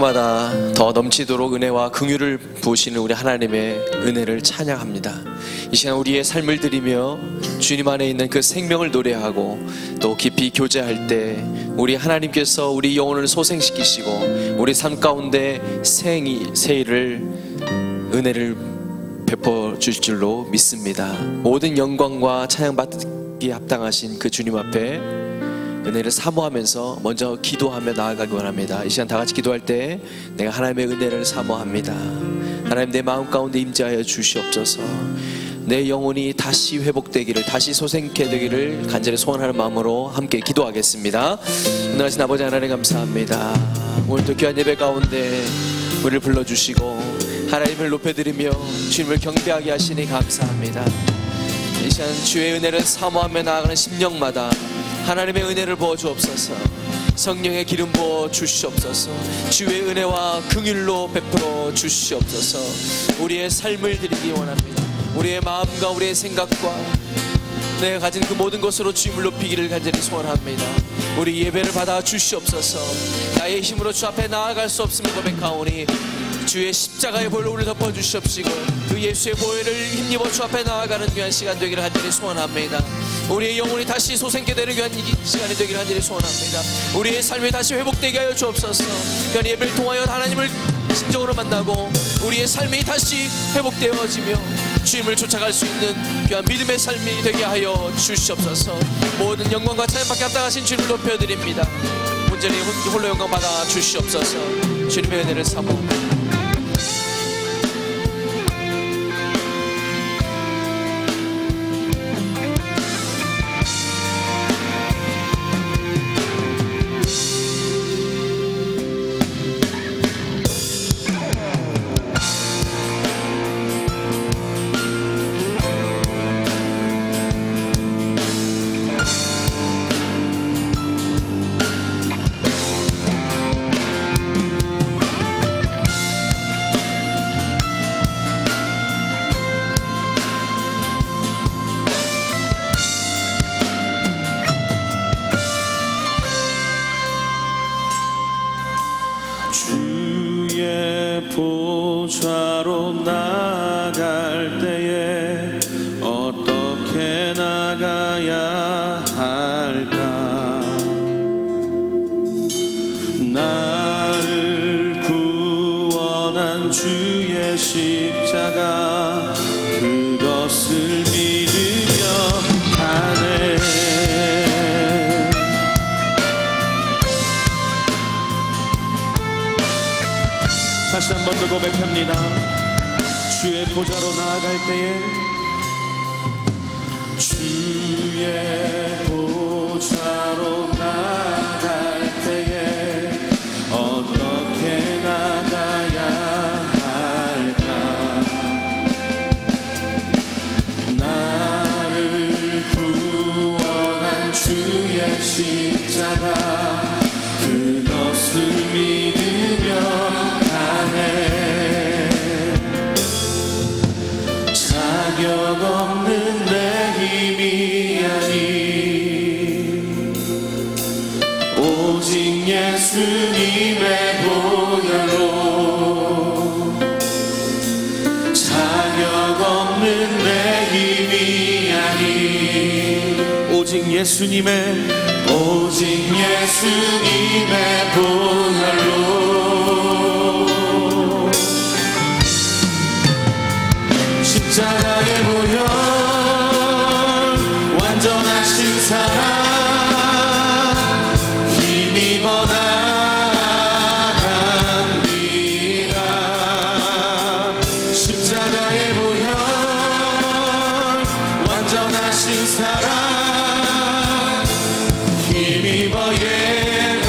날마다 더 넘치도록 은혜와 긍휼을 부으시는 우리 하나님의 은혜를 찬양합니다. 이 시간 우리의 삶을 드리며 주님 안에 있는 그 생명을 노래하고 또 깊이 교제할 때 우리 하나님께서 우리 영혼을 소생시키시고 우리 삶 가운데 세일을 은혜를 베풀어 주실 줄로 믿습니다. 모든 영광과 찬양받기에 합당하신 그 주님 앞에 은혜를 사모하면서 먼저 기도하며 나아가기 원합니다. 이 시간 다 같이 기도할 때 내가 하나님의 은혜를 사모합니다. 하나님, 내 마음 가운데 임재하여 주시옵소서. 내 영혼이 다시 회복되기를, 다시 소생케 되기를 간절히 소원하는 마음으로 함께 기도하겠습니다. 은혜하신 아버지 하나님 감사합니다. 오늘도 귀한 예배 가운데 우리를 불러주시고 하나님을 높여드리며 주님을 경배하게 하시니 감사합니다. 이 시간 주의 은혜를 사모하며 나아가는 심령마다 하나님의 은혜를 부어 주옵소서. 성령의 기름 부어 주시옵소서. 주의 은혜와 긍휼로 베풀어 주시옵소서. 우리의 삶을 드리기 원합니다. 우리의 마음과 우리의 생각과 내가 가진 그 모든 것으로 주님을 높이기를 간절히 소원합니다. 우리 예배를 받아 주시옵소서. 나의 힘으로 주 앞에 나아갈 수 없음을 고백하오니 주의 십자가의 보혈로 우리를 덮어주시옵시고 그 예수의 보혈을 힘입어 주 앞에 나아가는 귀한 시간 되기를 간절히 소원합니다. 우리의 영혼이 다시 소생케 되는 귀한 시간이 되기를 간절히 소원합니다. 우리의 삶이 다시 회복되게 하여 주옵소서. 귀한 예배를 통하여 하나님을 진정으로 만나고 우리의 삶이 다시 회복되어지며 주님을 쫓아갈 수 있는 귀한 믿음의 삶이 되게 하여 주시옵소서. 모든 영광과 찬양받게 합당하신 주님을 높여드립니다. 온전히 홀로 영광 받아 주시옵소서. 주님의 은혜를 사모합니다. 보좌로 나갈 때에 어떻게 나가야 할까? 나를 구원한 주의 십자가 그것을 믿으며 가네. 다시 한 번 더 고백합니다. 주의 보좌로 나아갈 때에 주의 보좌로 나아갈 때에 어떻게 나가야 할까? 나를 구원한 주의 십자가 그것을 믿으며 자격 없는 내 힘이 아닌 오직 예수님의 보혈로 자격 없는 내 힘이 아닌 오직 예수님의 보혈로 십자가의 보혈 완전하신 사랑 힘입어 나갑니다. 십자가의 보혈 완전하신 사랑 힘입어 예배합니다.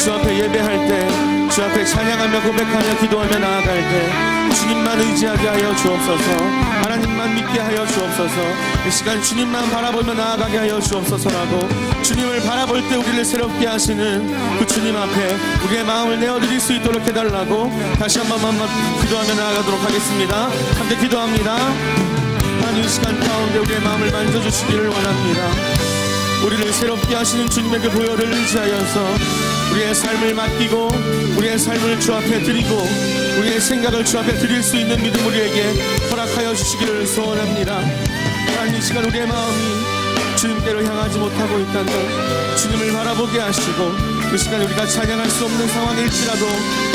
주 앞에 예배할 때, 주 앞에 찬양하며 고백하며 기도하며 나아갈 때 주님만 의지하게 하여 주옵소서. 하나님만 믿게 하여 주옵소서. 이 시간 주님만 바라보며 나아가게 하여 주옵소서라고, 주님을 바라볼 때 우리를 새롭게 하시는 그 주님 앞에 우리의 마음을 내어드릴 수 있도록 해달라고 다시 한번 기도하며 나아가도록 하겠습니다. 함께 기도합니다. 하나님, 이 시간 가운데 우리의 마음을 만져주시기를 원합니다. 우리를 새롭게 하시는 주님의 그 보혈을 의지하여서 우리의 삶을 맡기고 우리의 삶을 주 앞에 드리고 우리의 생각을 주 앞에 드릴 수 있는 믿음 우리에게 허락하여 주시기를 소원합니다. 하나님, 이 시간 우리의 마음이 주님께로 향하지 못하고 있다면 주님을 바라보게 하시고, 그 시간 우리가 찬양할 수 없는 상황일지라도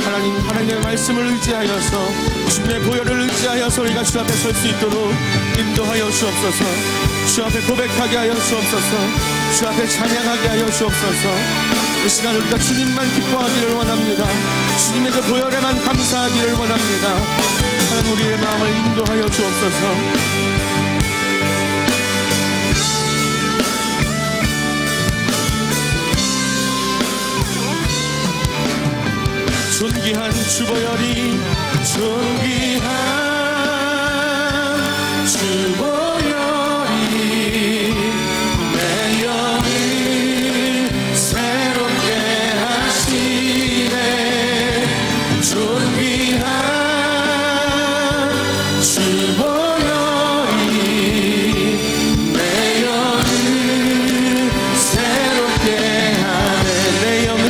하나님의 말씀을 의지하여서 주님의 보혈을 의지하여서 우리가 주 앞에 설 수 있도록 인도하여 주옵소서. 주 앞에 고백하게 하여 주옵소서. 주 앞에 찬양하게 하여 주옵소서. 이 시간 우리가 주님만 기뻐하기를 원합니다. 주님의 그 보혈에만 감사하기를 원합니다. 하나님, 우리의 마음을 인도하여 주옵소서. 존귀한 주보혈이, 존귀한 주보혈이 내 영을 새롭게 하시네. 존귀한 주보혈이 내 영을 새롭게 하네. 내 영을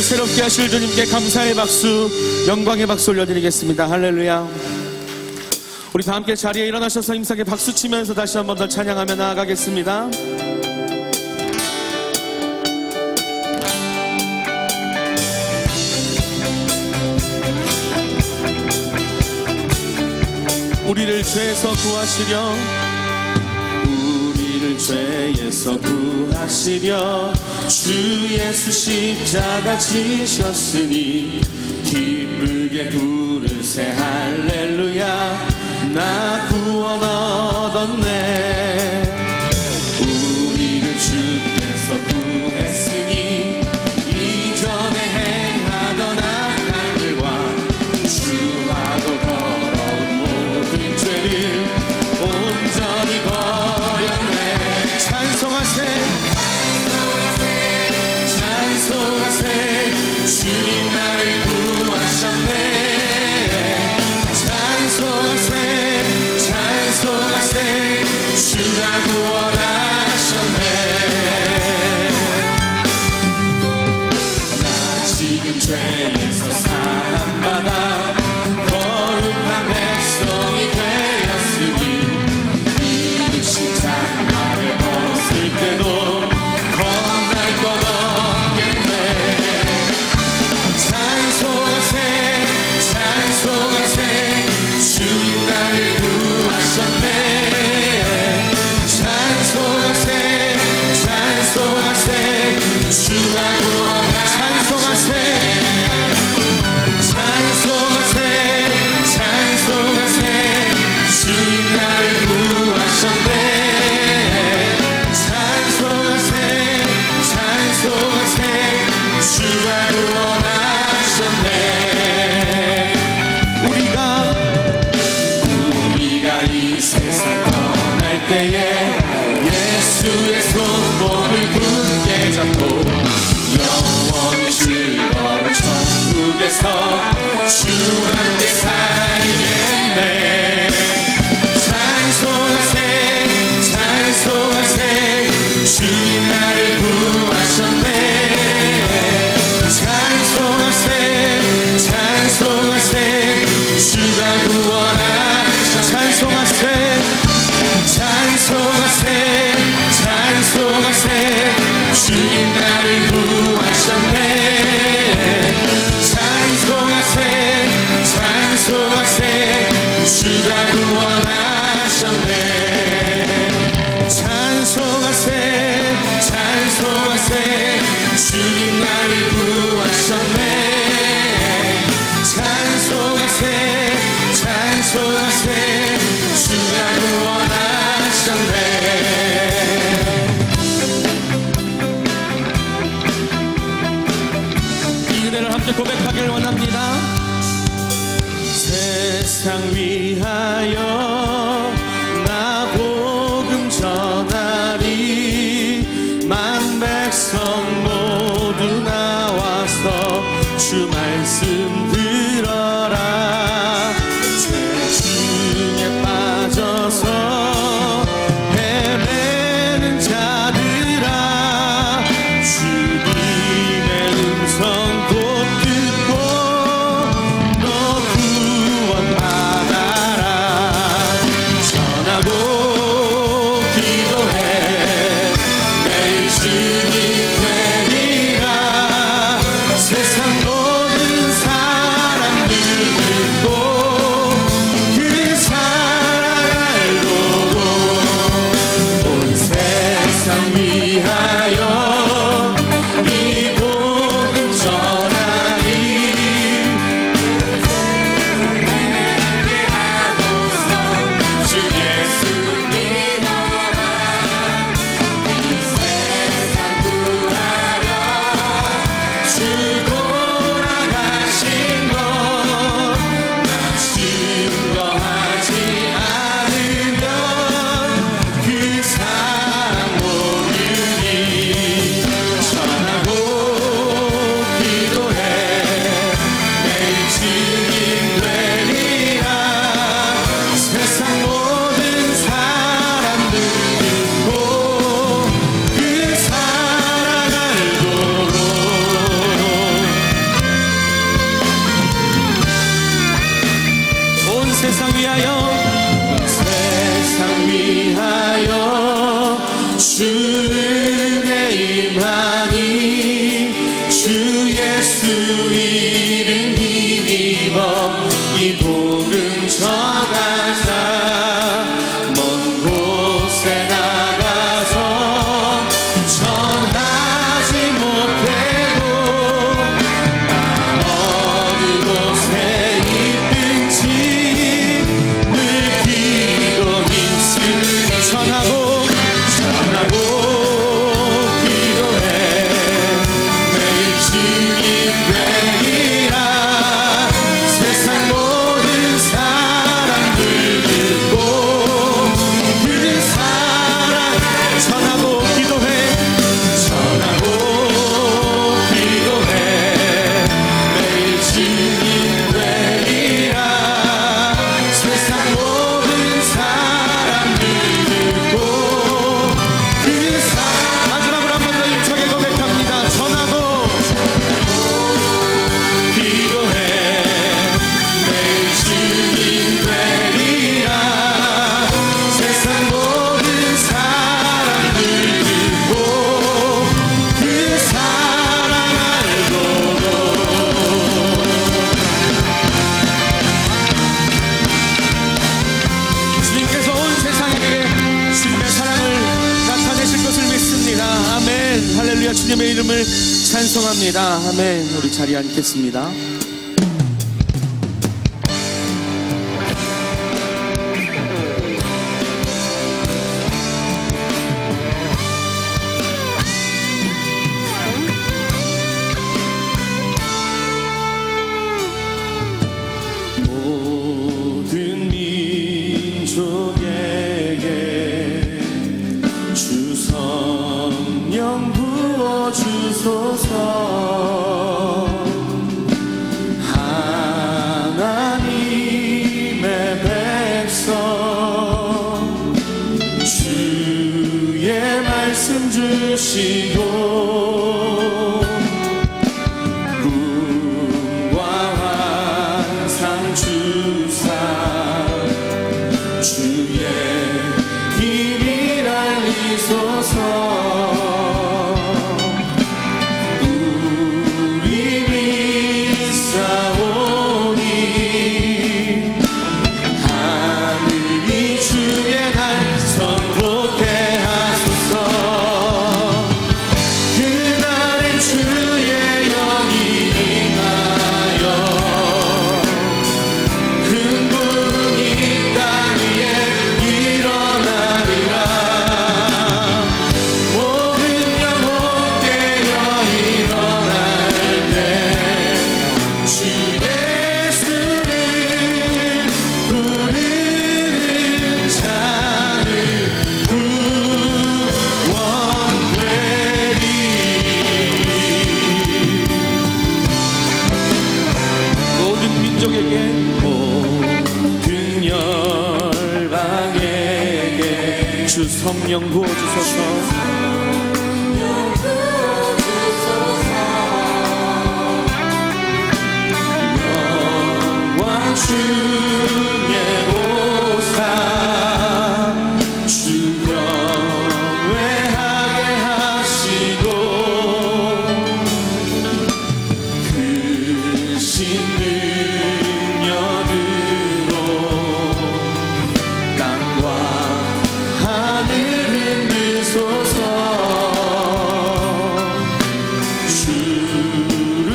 새롭게 하실 주님께 감사의 박수, 영광의 박수 올려드리겠습니다. 할렐루야. 우리 다 함께 자리에 일어나셔서 힘차게 박수 치면서 다시 한 번 더 찬양하며 나아가겠습니다. 우리를 죄에서 구하시려, 우리를 죄에서 구하시려 주 예수 십자가 지셨으니 기쁘게 부르세 할렐루야. 나 구원 얻었네. 우리를 주께서 구했으니 이전에 행하던 악한 일과 주하고 더러운 모든 죄를 온전히 버렸네. 찬송하세, 주님 나를 구하셨네. 찬송하세, 찬송하세, 주가 구원하셨네. 나 지금 죄에서 사함받아 거룩한 백성이 되었으니 이 십자가를 벗을 때도 겁날 것 없겠네. 찬송하세, 찬송하세, 주님 나를 구하셨네. 찬송하세, 찬송하세, 주가 구원하셨네. 찬송하세, 찬송하세, 찬송하세, 주님 나를 구하셨네. 찬송하세, 찬송하세, 주가 구원하셨네. 우리가 이 세상 떠날 때에 예수의 손목을 굳게 잡고 영원히 즐거운 천국에서 주 함께 살겠네. 찬송하세, 찬송하세, 주님 나를 구하셨네. 찬송하세, 찬송하세, 주가 구원하셨네. 찬송하세, 찬송하세, 찬송하세, 주님 나를 구하셨네. 찬송하세, 찬송하세, 약속하세 주가 구원하셨네. 이 은혜를 함께 고백하길 원합니다. 세상 위하여 나 복음 전하리 만 백성 모두 나와서 주 말씀 들어라. 죄 중에 빠져서 헤매는 자들아 주님의 음성 곧 듣고 너 구원받아라. 전하고 기도해 매일 주님 되리라. 세상 모든 사람들 듣고 그 사랑 알도록 온 세상 위하여 이 복음 전하리. 주 예수 믿어라. 세상 구하려 주 돌아가신 것 나 증거하지 않으면 그 사랑 모르니. 전하고 기도해 매일 증인 되리라. 세상 모든 사람들 듣고 그 사랑 알도록 온 세상 위하여 주 은혜 임하니. 주 예수 이름 힘입어 이 복음 전하자. 먼 곳에 나가서 전하지 못해도 어느 곳에 있든지 늘 기도 힘쓰니. 전하고 기도해 매일 증인 되리라. 세상 모든 사람들 듣고 그 사랑. 전하고 기도해 매일 증인 되리라. 세상 모든 사람들 듣고 그 사랑. 마지막으로 한 번 더 힘차게 고백합니다. 전하고 기도해 매일 증인 되리라. 세상 모든 사람들 듣고 그 사랑 알도록. 주님께서 온 세상에게 주님의 사랑을 나타내실 것을 믿습니다. 아멘. 할렐루야. 주님의 이름을 찬송합니다. 아멘. 우리 자리에 앉겠습니다. 모든 민족에게 주 성령 부어주소서. 하나님의 백성 주의 말씀 주시고 꿈과 환상 주사 주의 비밀 알리소서. 우리 믿사오니 하늘이 주의 날 선포케 하소서. 그날엔 주의 영이 임하여 그 주 성령 부어주소서. 주의 오사 주 경외하게 하시고 크신 능력으로 땅과 하늘을 흔드소서. 주를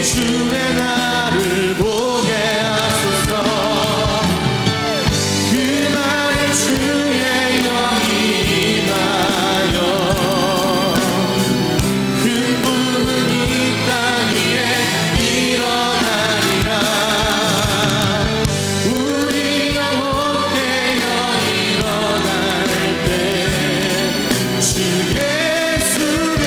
주의 나를 보게 하소서. 그날에 주의 영이 임하여 큰 부흥이 땅 위에 일어나리라. 우리 영혼 깨어 일어날 때 주 예수를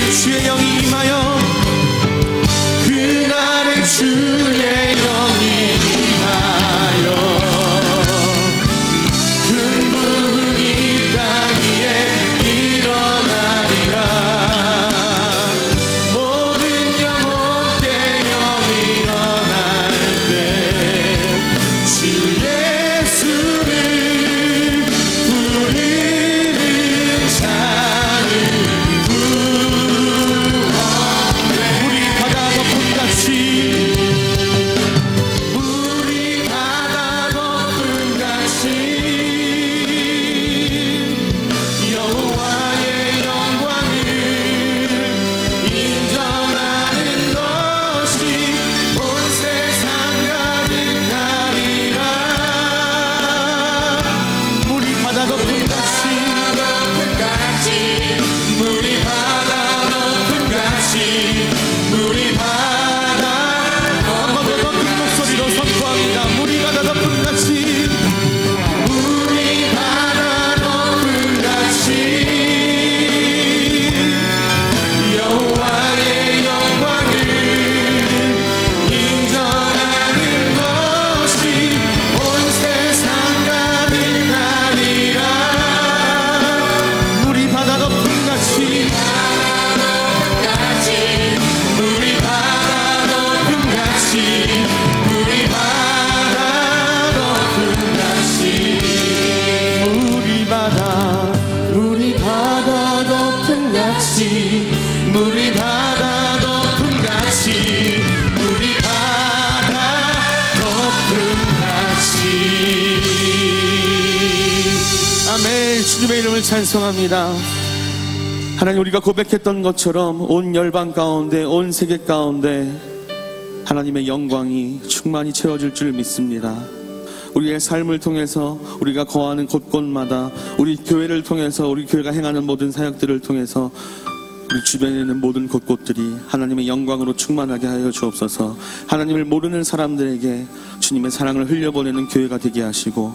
주의 영이 임하여 그날에 주의 영이 임하여 큰 부흥이 땅 위에 일어나리라. 모든 영혼 깨어 일어날 때 주 예수를 부르는 자는 물이 바다 덮음같이 물이 바다 덮음같이. 아멘. 주님의 이름을 찬송합니다. 하나님, 우리가 고백했던 것처럼 온 열방 가운데, 온 세계 가운데 하나님의 영광이 충만히 채워질 줄 믿습니다. 우리의 삶을 통해서, 우리가 거하는 곳곳마다, 우리 교회를 통해서, 우리 교회가 행하는 모든 사역들을 통해서 우리 주변에 있는 모든 곳곳들이 하나님의 영광으로 충만하게 하여 주옵소서. 하나님을 모르는 사람들에게 주님의 사랑을 흘려보내는 교회가 되게 하시고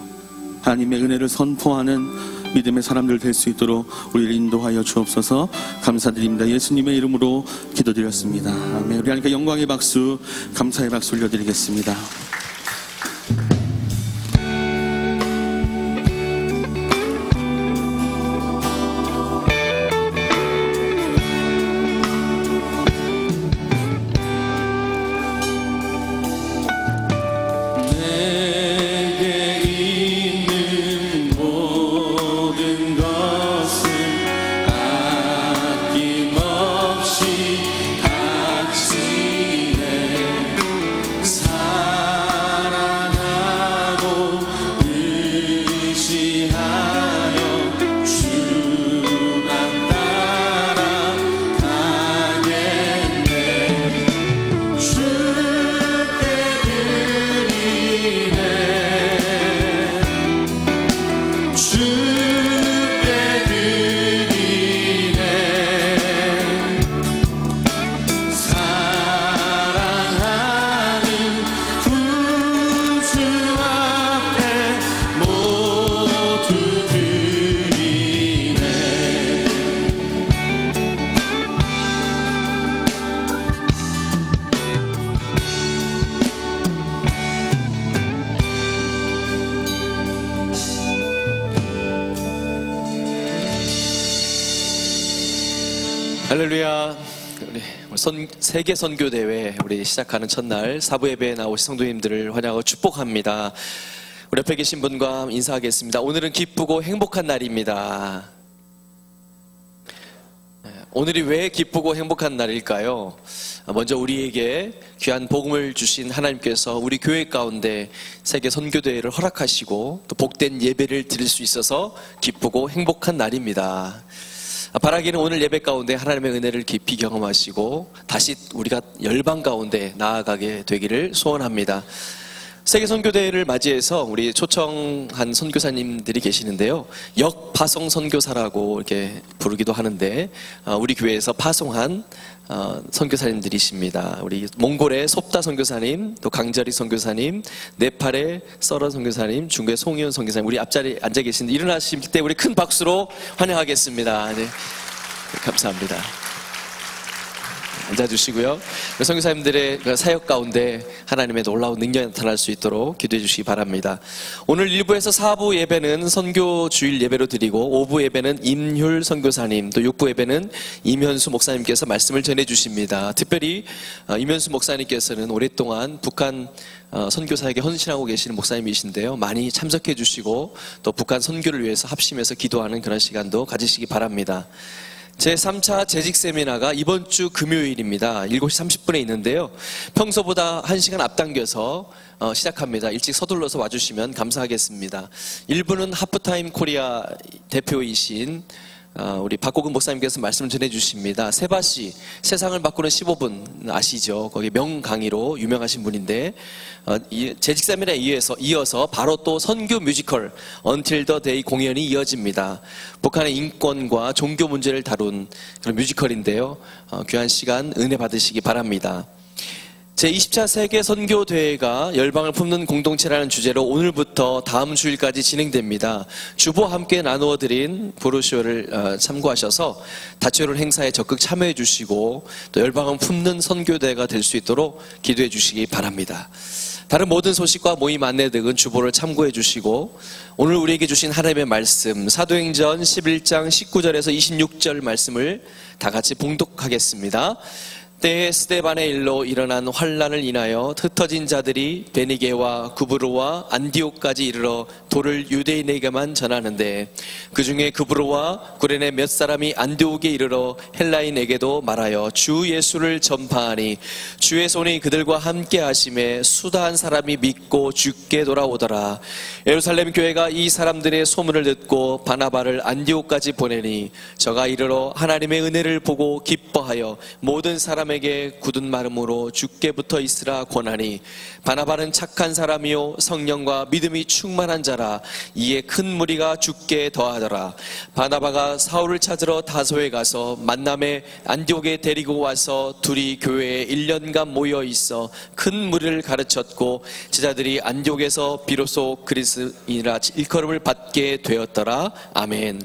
하나님의 은혜를 선포하는 믿음의 사람들 될 수 있도록 우리를 인도하여 주옵소서. 감사드립니다. 예수님의 이름으로 기도드렸습니다. 아멘. 우리 하나님께 영광의 박수, 감사의 박수 올려드리겠습니다. 사랑하 할렐루야. 우리 세계 선교 대회 우리 시작하는 첫날 사부 예배에 나오신 성도님들을 환영하고 축복합니다. 우리 옆에 계신 분과 인사하겠습니다. 오늘은 기쁘고 행복한 날입니다. 오늘이 왜 기쁘고 행복한 날일까요? 먼저 우리에게 귀한 복음을 주신 하나님께서 우리 교회 가운데 세계 선교대회를 허락하시고 또 복된 예배를 드릴 수 있어서 기쁘고 행복한 날입니다. 바라기는 오늘 예배 가운데 하나님의 은혜를 깊이 경험하시고 다시 우리가 열방 가운데 나아가게 되기를 소원합니다. 세계 선교대회를 맞이해서 우리 초청한 선교사님들이 계시는데요, 역파송 선교사라고 이렇게 부르기도 하는데 우리 교회에서 파송한 선교사님들이십니다. 우리 몽골의 섭다 선교사님, 또 강자리 선교사님, 네팔의 서런 선교사님, 중국의 송희원 선교사님, 우리 앞자리에 앉아 계신데 일어나실 때 우리 큰 박수로 환영하겠습니다. 네, 감사합니다. 앉아주시고요. 선교사님들의 사역 가운데 하나님의 놀라운 능력이 나타날 수 있도록 기도해 주시기 바랍니다. 오늘 1부에서 4부 예배는 선교 주일 예배로 드리고 5부 예배는 임율 선교사님, 또 6부 예배는 임현수 목사님께서 말씀을 전해 주십니다. 특별히 임현수 목사님께서는 오랫동안 북한 선교사에게 헌신하고 계시는 목사님이신데요, 많이 참석해 주시고 또 북한 선교를 위해서 합심해서 기도하는 그런 시간도 가지시기 바랍니다. 제3차 재직 세미나가 이번 주 금요일입니다. 7시 30분에 있는데요, 평소보다 1시간 앞당겨서 시작합니다. 일찍 서둘러서 와주시면 감사하겠습니다. 1부는 하프타임 코리아 대표이신 우리 박고근 목사님께서 말씀을 전해주십니다. 세바시, 세상을 바꾸는 15분 아시죠? 거기 명강의로 유명하신 분인데 재직 세미나에 이어서 바로 또 선교 뮤지컬 Until the Day 공연이 이어집니다. 북한의 인권과 종교 문제를 다룬 그런 뮤지컬인데요, 귀한 시간 은혜 받으시기 바랍니다. 제20차 세계 선교대회가 열방을 품는 공동체라는 주제로 오늘부터 다음 주일까지 진행됩니다. 주보와 함께 나누어드린 브로셔를 참고하셔서 다채로운 행사에 적극 참여해 주시고 또 열방을 품는 선교대회가 될 수 있도록 기도해 주시기 바랍니다. 다른 모든 소식과 모임 안내 등은 주보를 참고해 주시고 오늘 우리에게 주신 하나님의 말씀 사도행전 11장 19절에서 26절 말씀을 다 같이 봉독하겠습니다. 때에 스데반의 일로 일어난 환란을 인하여 흩어진 자들이 베니게와 구브로와 안디옥까지 이르러 도를 유대인에게만 전하는데 그 중에 구브로와 구레네 몇 사람이 안디옥에 이르러 헬라인에게도 말하여 주 예수를 전파하니 주의 손이 그들과 함께 하심에 수다한 사람이 믿고 주께 돌아오더라. 예루살렘 교회가 이 사람들의 소문을 듣고 바나바를 안디옥까지 보내니 저가 이르러 하나님의 은혜를 보고 기뻐하여 모든 사람에게 굳은 마음으로 주께 붙어 있으라 권하니 바나바는 착한 사람이요 성령과 믿음이 충만한 자라. 이에 큰 무리가 주께 더하더라. 바나바가 사울을 찾으러 다소에 가서 만남에 안디옥에 데리고 와서 둘이 교회에 1년간 모여 있어 큰 무리를 가르쳤고 제자들이 안디옥에서 비로소 그리스도인이라 일컬음을 받게 되었더라. 아멘.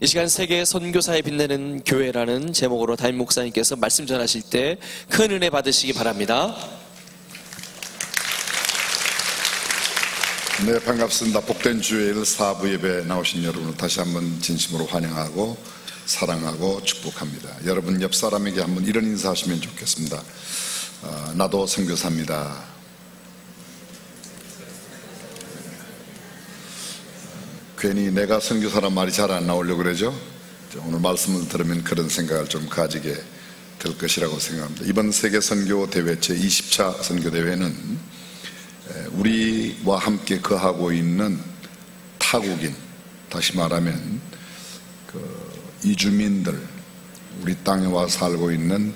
이 시간 세계 선교사에 빛내는 교회라는 제목으로 담임 목사님께서 말씀 전하실 때 큰 은혜 받으시기 바랍니다. 네, 반갑습니다. 복된 주일 4부 예배에 나오신 여러분을 다시 한번 진심으로 환영하고 사랑하고 축복합니다. 여러분 옆 사람에게 한번 이런 인사하시면 좋겠습니다. 나도 선교사입니다. 괜히 내가 선교사란 말이 잘 안 나오려고 그러죠. 오늘 말씀을 들으면 그런 생각을 좀 가지게 될 것이라고 생각합니다. 이번 세계 선교 대회 제20차 선교 대회는 우리와 함께 거하고 있는 타국인, 다시 말하면 이주민들, 우리 땅에 와 살고 있는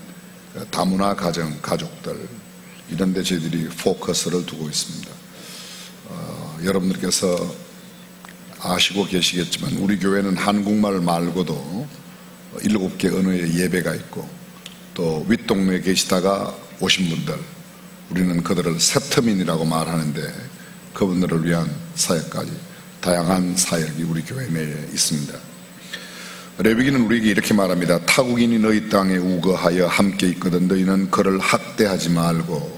다문화 가정, 가족들, 이런 데 저희들이 포커스를 두고 있습니다. 여러분들께서 아시고 계시겠지만 우리 교회는 한국말 말고도 7개 언어의 예배가 있고 또 윗동네에 계시다가 오신 분들, 우리는 그들을 세터민이라고 말하는데 그분들을 위한 사역까지 다양한 사역이 우리 교회 내에 있습니다. 레위기는 우리에게 이렇게 말합니다. 타국인이 너희 땅에 우거하여 함께 있거든 너희는 그를 학대하지 말고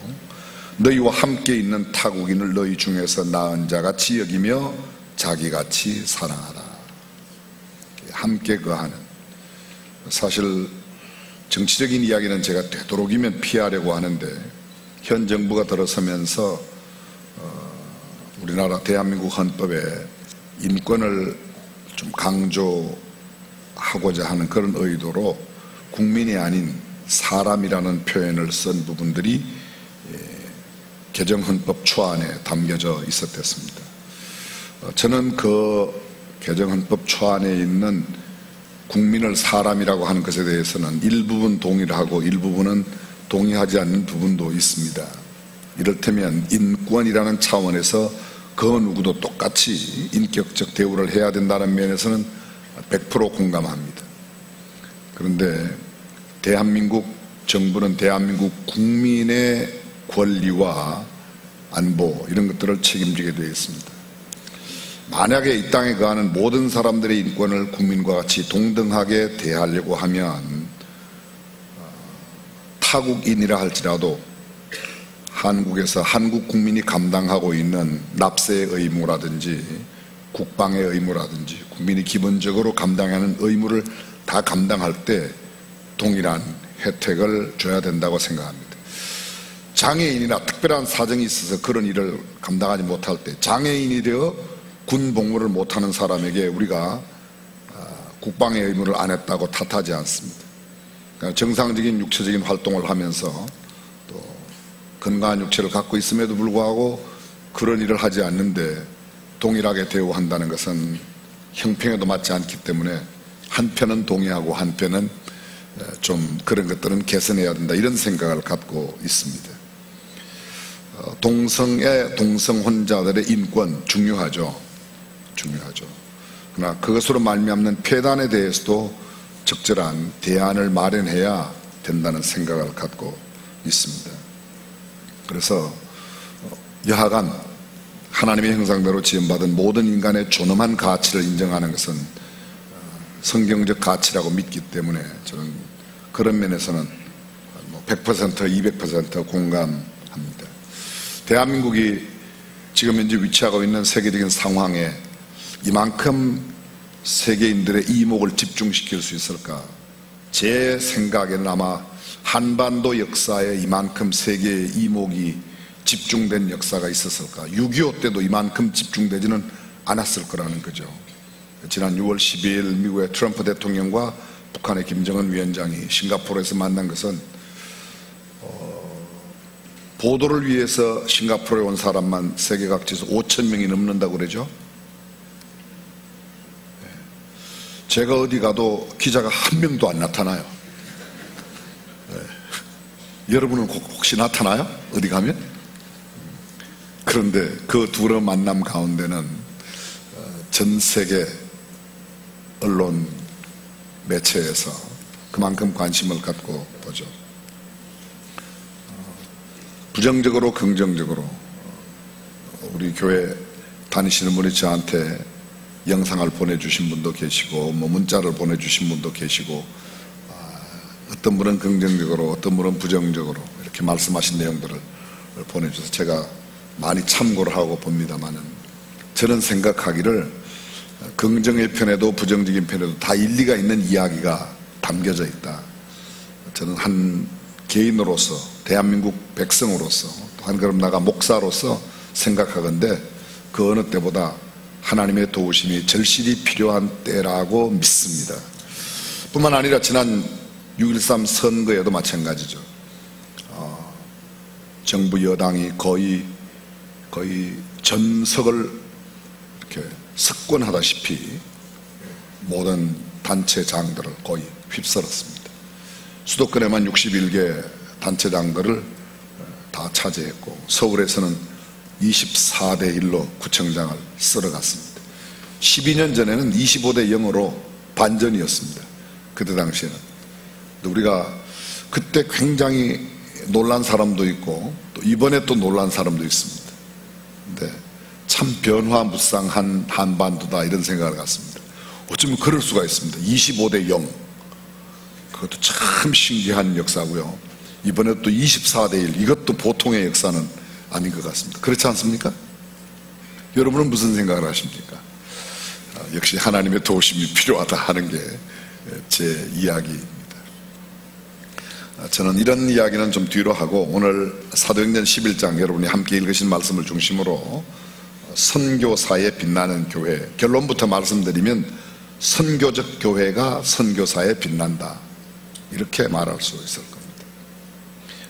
너희와 함께 있는 타국인을 너희 중에서 나은 자같이 여기며 자기같이 사랑하라. 함께 거하는, 사실 정치적인 이야기는 제가 되도록이면 피하려고 하는데 현 정부가 들어서면서 우리나라 대한민국 헌법에 인권을 좀 강조하고자 하는 그런 의도로 국민이 아닌 사람이라는 표현을 쓴 부분들이 개정헌법 초안에 담겨져 있었습니다. 저는 그 개정헌법 초안에 있는 국민을 사람이라고 하는 것에 대해서는 일부분 동의를 하고 일부분은 동의하지 않는 부분도 있습니다. 이를테면 인권이라는 차원에서 그 누구도 똑같이 인격적 대우를 해야 된다는 면에서는 100% 공감합니다. 그런데 대한민국 정부는 대한민국 국민의 권리와 안보 이런 것들을 책임지게 되어 있습니다. 만약에 이 땅에 거하는 모든 사람들의 인권을 국민과 같이 동등하게 대하려고 하면 타국인이라 할지라도 한국에서 한국 국민이 감당하고 있는 납세의 의무라든지 국방의 의무라든지 국민이 기본적으로 감당해야 하는 의무를 다 감당할 때 동일한 혜택을 줘야 된다고 생각합니다. 장애인이나 특별한 사정이 있어서 그런 일을 감당하지 못할 때 장애인이 되어 군 복무를 못하는 사람에게 우리가 국방의 의무를 안 했다고 탓하지 않습니다. 그러니까 정상적인 육체적인 활동을 하면서 또 건강한 육체를 갖고 있음에도 불구하고 그런 일을 하지 않는데 동일하게 대우한다는 것은 형평에도 맞지 않기 때문에 한편은 동의하고 한편은 좀 그런 것들은 개선해야 된다 이런 생각을 갖고 있습니다. 동성혼자들의 인권 중요하죠. 그러나 그것으로 말미암는 폐단에 대해서도 적절한 대안을 마련해야 된다는 생각을 갖고 있습니다. 그래서 여하간 하나님의 형상대로 지음받은 모든 인간의 존엄한 가치를 인정하는 것은 성경적 가치라고 믿기 때문에 저는 그런 면에서는 100% 200% 공감합니다. 대한민국이 지금 현재 위치하고 있는 세계적인 상황에 이만큼 세계인들의 이목을 집중시킬 수 있을까? 제 생각에는 아마 한반도 역사에 이만큼 세계의 이목이 집중된 역사가 있었을까? 6.25 때도 이만큼 집중되지는 않았을 거라는 거죠. 지난 6월 12일 미국의 트럼프 대통령과 북한의 김정은 위원장이 싱가포르에서 만난 것은 보도를 위해서 싱가포르에 온 사람만 세계 각지에서 5,000명이 넘는다고 그러죠. 제가 어디 가도 기자가 한 명도 안 나타나요. 여러분은 혹시 나타나요? 어디 가면? 그런데 그 둘의 만남 가운데는 전 세계 언론 매체에서 그만큼 관심을 갖고 보죠. 부정적으로 긍정적으로 우리 교회 다니시는 분이 저한테 영상을 보내주신 분도 계시고 문자를 보내주신 분도 계시고 어떤 분은 긍정적으로 어떤 분은 부정적으로 이렇게 말씀하신 내용들을 보내주셔서 제가 많이 참고를 하고 봅니다만은 저는 생각하기를 긍정의 편에도 부정적인 편에도 다 일리가 있는 이야기가 담겨져 있다. 저는 한 개인으로서 대한민국 백성으로서 또 한 걸음 나가 목사로서 생각하건대 그 어느 때보다 하나님의 도우심이 절실히 필요한 때라고 믿습니다. 뿐만 아니라 지난 6.13 선거에도 마찬가지죠. 정부 여당이 거의 전석을 이렇게 석권하다시피 모든 단체장들을 거의 휩쓸었습니다. 수도권에만 61개 단체장들을 다 차지했고 서울에서는 24대 1로 구청장을 쓸어갔습니다. 12년 전에는 25대 0으로 반전이었습니다. 그때 당시에는. 우리가 그때 굉장히 놀란 사람도 있고 또 이번에 또 놀란 사람도 있습니다. 근데 참 변화무쌍한 한반도다 이런 생각을 갖습니다. 어쩌면 그럴 수가 있습니다. 25대 0 그것도 참 신기한 역사고요. 이번에 또 24대 1 이것도 보통의 역사는 아닌 것 같습니다. 그렇지 않습니까? 여러분은 무슨 생각을 하십니까? 역시 하나님의 도우심이 필요하다 하는 게 제 이야기입니다. 저는 이런 이야기는 좀 뒤로 하고 오늘 사도행전 11장 여러분이 함께 읽으신 말씀을 중심으로 선교사에 빛나는 교회, 결론부터 말씀드리면 선교적 교회가 선교사에 빛난다, 이렇게 말할 수 있을 겁니다.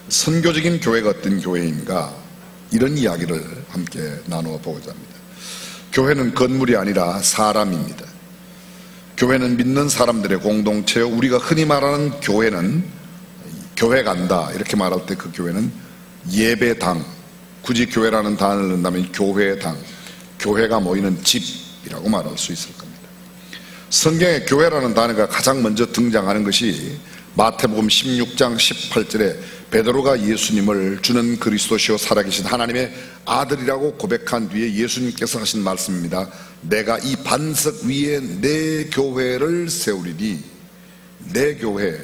선교적인 교회가 어떤 교회인가, 이런 이야기를 함께 나누어 보고자 합니다. 교회는 건물이 아니라 사람입니다. 교회는 믿는 사람들의 공동체요. 우리가 흔히 말하는 교회는 교회 간다 이렇게 말할 때 그 교회는 예배당, 굳이 교회라는 단어를 넣는다면 교회당, 교회가 모이는 집이라고 말할 수 있을 겁니다. 성경에 교회라는 단어가 가장 먼저 등장하는 것이 마태복음 16장 18절에 베드로가 예수님을 주는 그리스도시요 살아계신 하나님의 아들이라고 고백한 뒤에 예수님께서 하신 말씀입니다. 내가 이 반석 위에 내 교회를 세우리니. 내 교회,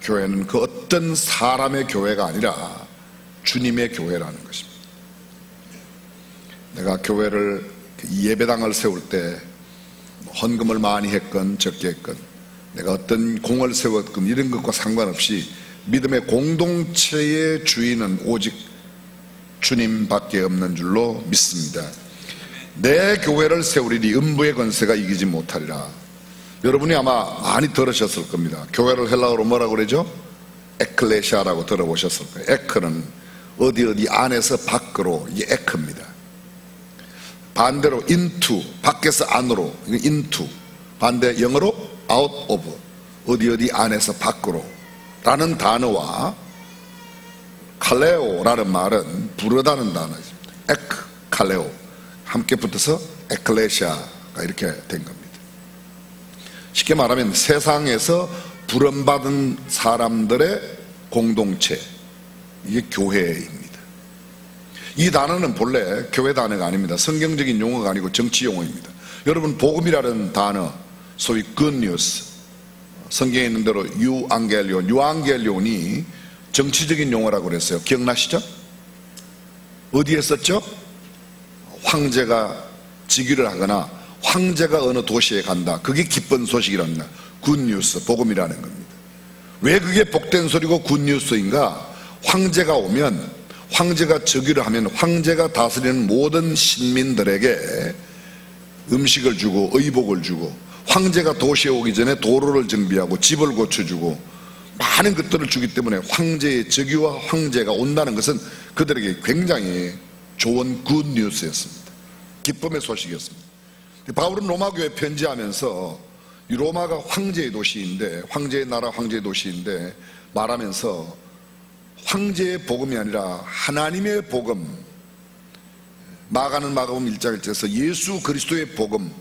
교회는 그 어떤 사람의 교회가 아니라 주님의 교회라는 것입니다. 내가 교회를, 예배당을 세울 때 헌금을 많이 했건 적게 했건, 내가 어떤 공을 세웠건 이런 것과 상관없이 믿음의 공동체의 주인은 오직 주님밖에 없는 줄로 믿습니다. 내 교회를 세우리니 음부의 권세가 이기지 못하리라. 여러분이 아마 많이 들으셨을 겁니다. 교회를 헬라어로 뭐라고 그러죠? 에클레시아라고 들어보셨을 거예요. 에크는 어디 안에서 밖으로, 이게 에크입니다. 반대로 into, 밖에서 안으로, into. 반대 영어로 out of, 어디 안에서 밖으로 라는 단어와 칼레오라는 말은 부르다는 단어입니다. 에크, 칼레오 함께 붙어서 에클레시아가 이렇게 된 겁니다. 쉽게 말하면 세상에서 부름받은 사람들의 공동체, 이게 교회입니다. 이 단어는 본래 교회 단어가 아닙니다. 성경적인 용어가 아니고 정치 용어입니다. 여러분, 복음이라는 단어, 소위 good news, 성경에 있는 대로 유앙겔리온이 정치적인 용어라고 그랬어요. 기억나시죠? 어디에 썼죠? 황제가 즉위를 하거나 황제가 어느 도시에 간다, 그게 기쁜 소식이랍니다. 굿뉴스, 복음이라는 겁니다. 왜 그게 복된 소리고 굿뉴스인가? 황제가 오면, 황제가 즉위를 하면 황제가 다스리는 모든 신민들에게 음식을 주고 의복을 주고, 황제가 도시에 오기 전에 도로를 정비하고 집을 고쳐주고 많은 것들을 주기 때문에 황제의 즉위와 황제가 온다는 것은 그들에게 굉장히 좋은 굿뉴스였습니다. 기쁨의 소식이었습니다. 바울은 로마교회에 편지하면서, 이 로마가 황제의 도시인데, 황제의 나라, 황제의 도시인데 말하면서 황제의 복음이 아니라 하나님의 복음, 마가는 마가복음 1장 1절에서 예수 그리스도의 복음,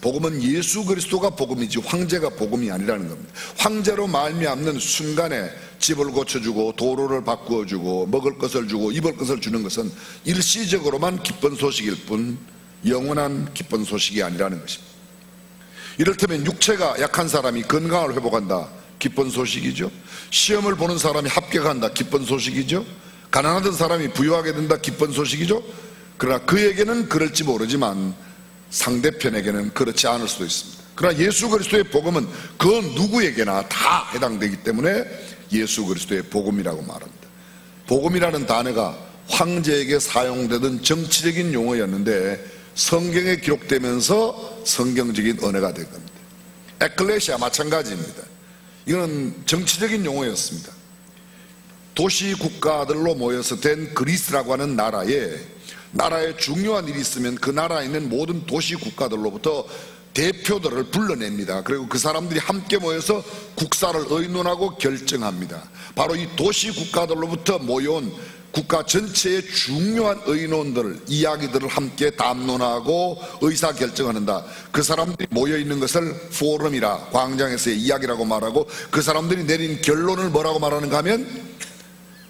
복음은 예수 그리스도가 복음이지 황제가 복음이 아니라는 겁니다. 황제로 말미암는 순간에 집을 고쳐주고 도로를 바꾸어주고 먹을 것을 주고 입을 것을 주는 것은 일시적으로만 기쁜 소식일 뿐 영원한 기쁜 소식이 아니라는 것입니다. 이를테면 육체가 약한 사람이 건강을 회복한다, 기쁜 소식이죠. 시험을 보는 사람이 합격한다, 기쁜 소식이죠. 가난하던 사람이 부유하게 된다, 기쁜 소식이죠. 그러나 그에게는 그럴지 모르지만 상대편에게는 그렇지 않을 수도 있습니다. 그러나 예수 그리스도의 복음은 그 누구에게나 다 해당되기 때문에 예수 그리스도의 복음이라고 말합니다. 복음이라는 단어가 황제에게 사용되던 정치적인 용어였는데 성경에 기록되면서 성경적인 언어가 된 겁니다. 에클레시아 마찬가지입니다. 이건 정치적인 용어였습니다. 도시 국가들로 모여서 된 그리스라고 하는 나라에 중요한 일이 있으면 그 나라에 있는 모든 도시 국가들로부터 대표들을 불러냅니다. 그리고 그 사람들이 함께 모여서 국사를 의논하고 결정합니다. 바로 이 도시 국가들로부터 모여온 국가 전체의 중요한 의논들, 이야기들을 함께 담론하고 의사결정하는다. 그 사람들이 모여있는 것을 포럼이라, 광장에서의 이야기라고 말하고, 그 사람들이 내린 결론을 뭐라고 말하는가 하면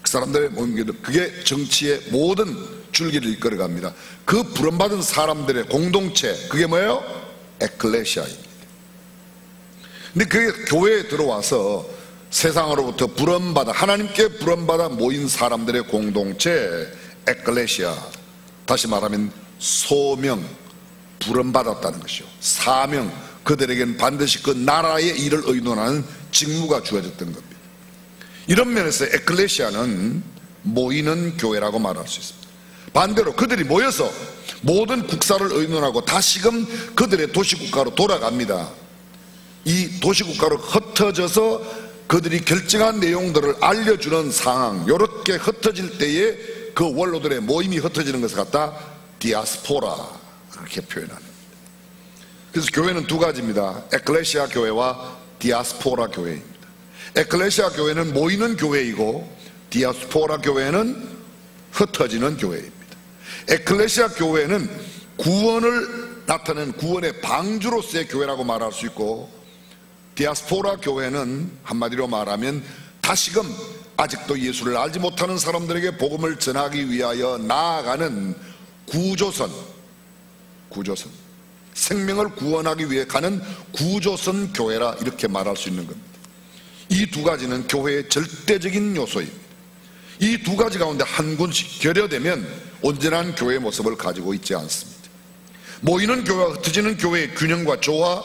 그 사람들의 모임, 그게 정치의 모든 줄기를 이끌어갑니다. 그 부름받은 사람들의 공동체, 그게 뭐예요? 에클레시아입니다. 근데 그게 교회에 들어와서 세상으로부터 부름받아, 하나님께 부름받아 모인 사람들의 공동체, 에클레시아, 다시 말하면 소명, 부름받았다는 것이요. 사명, 그들에게는 반드시 그 나라의 일을 의논하는 직무가 주어졌던 겁니다. 이런 면에서 에클레시아는 모이는 교회라고 말할 수 있습니다. 반대로 그들이 모여서 모든 국사를 의논하고 다시금 그들의 도시국가로 돌아갑니다. 이 도시국가로 흩어져서 그들이 결정한 내용들을 알려주는 상황, 이렇게 흩어질 때에 그 원로들의 모임이 흩어지는 것을 갖다 디아스포라 그렇게 표현합니다. 그래서 교회는 두 가지입니다. 에클레시아 교회와 디아스포라 교회입니다. 에클레시아 교회는 모이는 교회이고 디아스포라 교회는 흩어지는 교회입니다. 에클레시아 교회는 구원을 나타내는 구원의 방주로서의 교회라고 말할 수 있고, 디아스포라 교회는 한마디로 말하면 다시금 아직도 예수를 알지 못하는 사람들에게 복음을 전하기 위하여 나아가는 구조선, 생명을 구원하기 위해 가는 구조선 교회라 이렇게 말할 수 있는 겁니다. 이 두 가지는 교회의 절대적인 요소입니다. 이 두 가지 가운데 한 군씩 결여되면 온전한 교회의 모습을 가지고 있지 않습니다. 모이는 교회와 흩어지는 교회의 균형과 조화,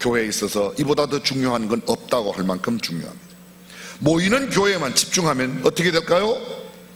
교회에 있어서 이보다 더 중요한 건 없다고 할 만큼 중요합니다. 모이는 교회에만 집중하면 어떻게 될까요?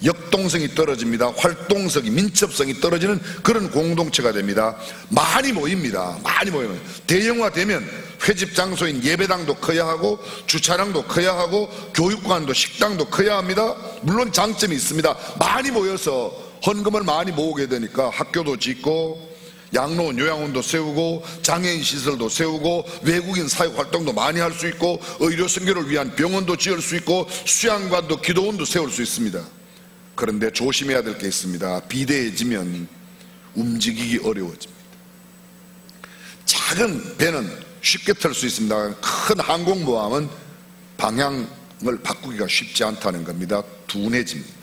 역동성이 떨어집니다. 활동성이, 민첩성이 떨어지는 그런 공동체가 됩니다. 많이 모입니다. 많이 모이면 대형화되면 회집 장소인 예배당도 커야 하고 주차장도 커야 하고 교육관도 식당도 커야 합니다. 물론 장점이 있습니다. 많이 모여서 헌금을 많이 모으게 되니까 학교도 짓고 양로원, 요양원도 세우고 장애인 시설도 세우고 외국인 사역활동도 많이 할 수 있고 의료 선교를 위한 병원도 지을 수 있고 수양관도 기도원도 세울 수 있습니다. 그런데 조심해야 될 게 있습니다. 비대해지면 움직이기 어려워집니다. 작은 배는 쉽게 탈 수 있습니다. 큰 항공모함은 방향을 바꾸기가 쉽지 않다는 겁니다. 둔해집니다.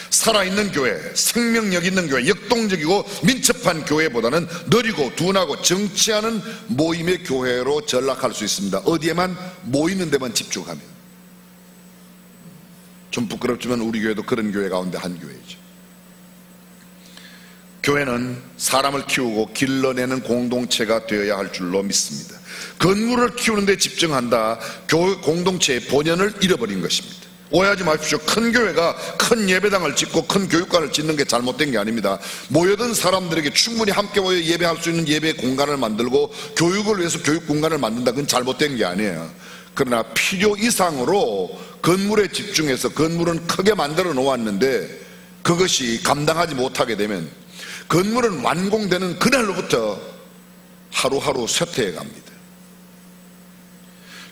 살아있는 교회, 생명력 있는 교회, 역동적이고 민첩한 교회보다는 느리고 둔하고 정치하는 모임의 교회로 전락할 수 있습니다. 어디에만 모이는 데만 집중하면. 좀 부끄럽지만 우리 교회도 그런 교회 가운데 한 교회이죠. 교회는 사람을 키우고 길러내는 공동체가 되어야 할 줄로 믿습니다. 건물을 키우는 데 집중한다, 교회 공동체의 본연을 잃어버린 것입니다. 오해하지 마십시오. 큰 교회가 큰 예배당을 짓고 큰 교육관을 짓는 게 잘못된 게 아닙니다. 모여든 사람들에게 충분히 함께 모여 예배할 수 있는 예배 공간을 만들고 교육을 위해서 교육 공간을 만든다, 그건 잘못된 게 아니에요. 그러나 필요 이상으로 건물에 집중해서 건물은 크게 만들어 놓았는데 그것이 감당하지 못하게 되면 건물은 완공되는 그날로부터 하루하루 쇠퇴해 갑니다.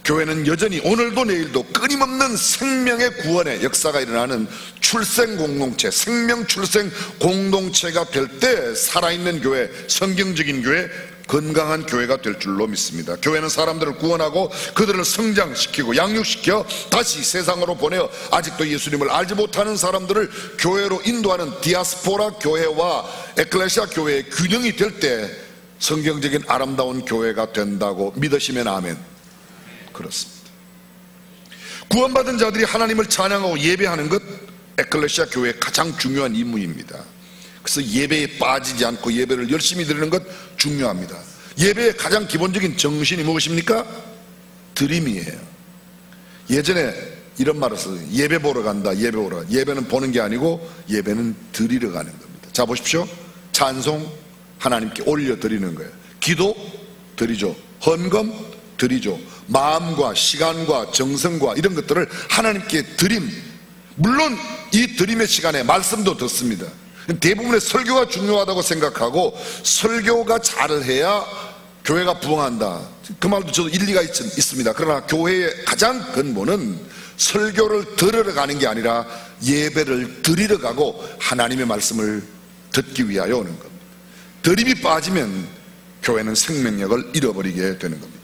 교회는 여전히 오늘도 내일도 끊임없는 생명의 구원의 역사가 일어나는 출생 공동체, 생명 출생 공동체가 될 때 살아있는 교회, 성경적인 교회, 건강한 교회가 될 줄로 믿습니다. 교회는 사람들을 구원하고 그들을 성장시키고 양육시켜 다시 세상으로 보내어 아직도 예수님을 알지 못하는 사람들을 교회로 인도하는 디아스포라 교회와 에클레시아 교회의 균형이 될 때 성경적인 아름다운 교회가 된다고 믿으시면 아멘. 그렇습니다. 구원받은 자들이 하나님을 찬양하고 예배하는 것, 에클레시아 교회의 가장 중요한 임무입니다. 그래서 예배에 빠지지 않고 예배를 열심히 드리는 것 중요합니다. 예배의 가장 기본적인 정신이 무엇입니까? 드림이에요. 예전에 이런 말을 써요. 예배 보러 간다, 예배 보러. 예배는 보는 게 아니고 예배는 드리러 가는 겁니다. 자, 보십시오. 찬송 하나님께 올려드리는 거예요. 기도 드리죠. 헌금 드리죠. 마음과 시간과 정성과 이런 것들을 하나님께 드림. 물론 이 드림의 시간에 말씀도 듣습니다. 대부분의 설교가 중요하다고 생각하고 설교가 잘해야 교회가 부흥한다, 그 말도 저도 일리가 있습니다. 그러나 교회의 가장 근본은 설교를 들으러 가는 게 아니라 예배를 드리러 가고 하나님의 말씀을 듣기 위하여 오는 겁니다. 드림이 빠지면 교회는 생명력을 잃어버리게 되는 겁니다.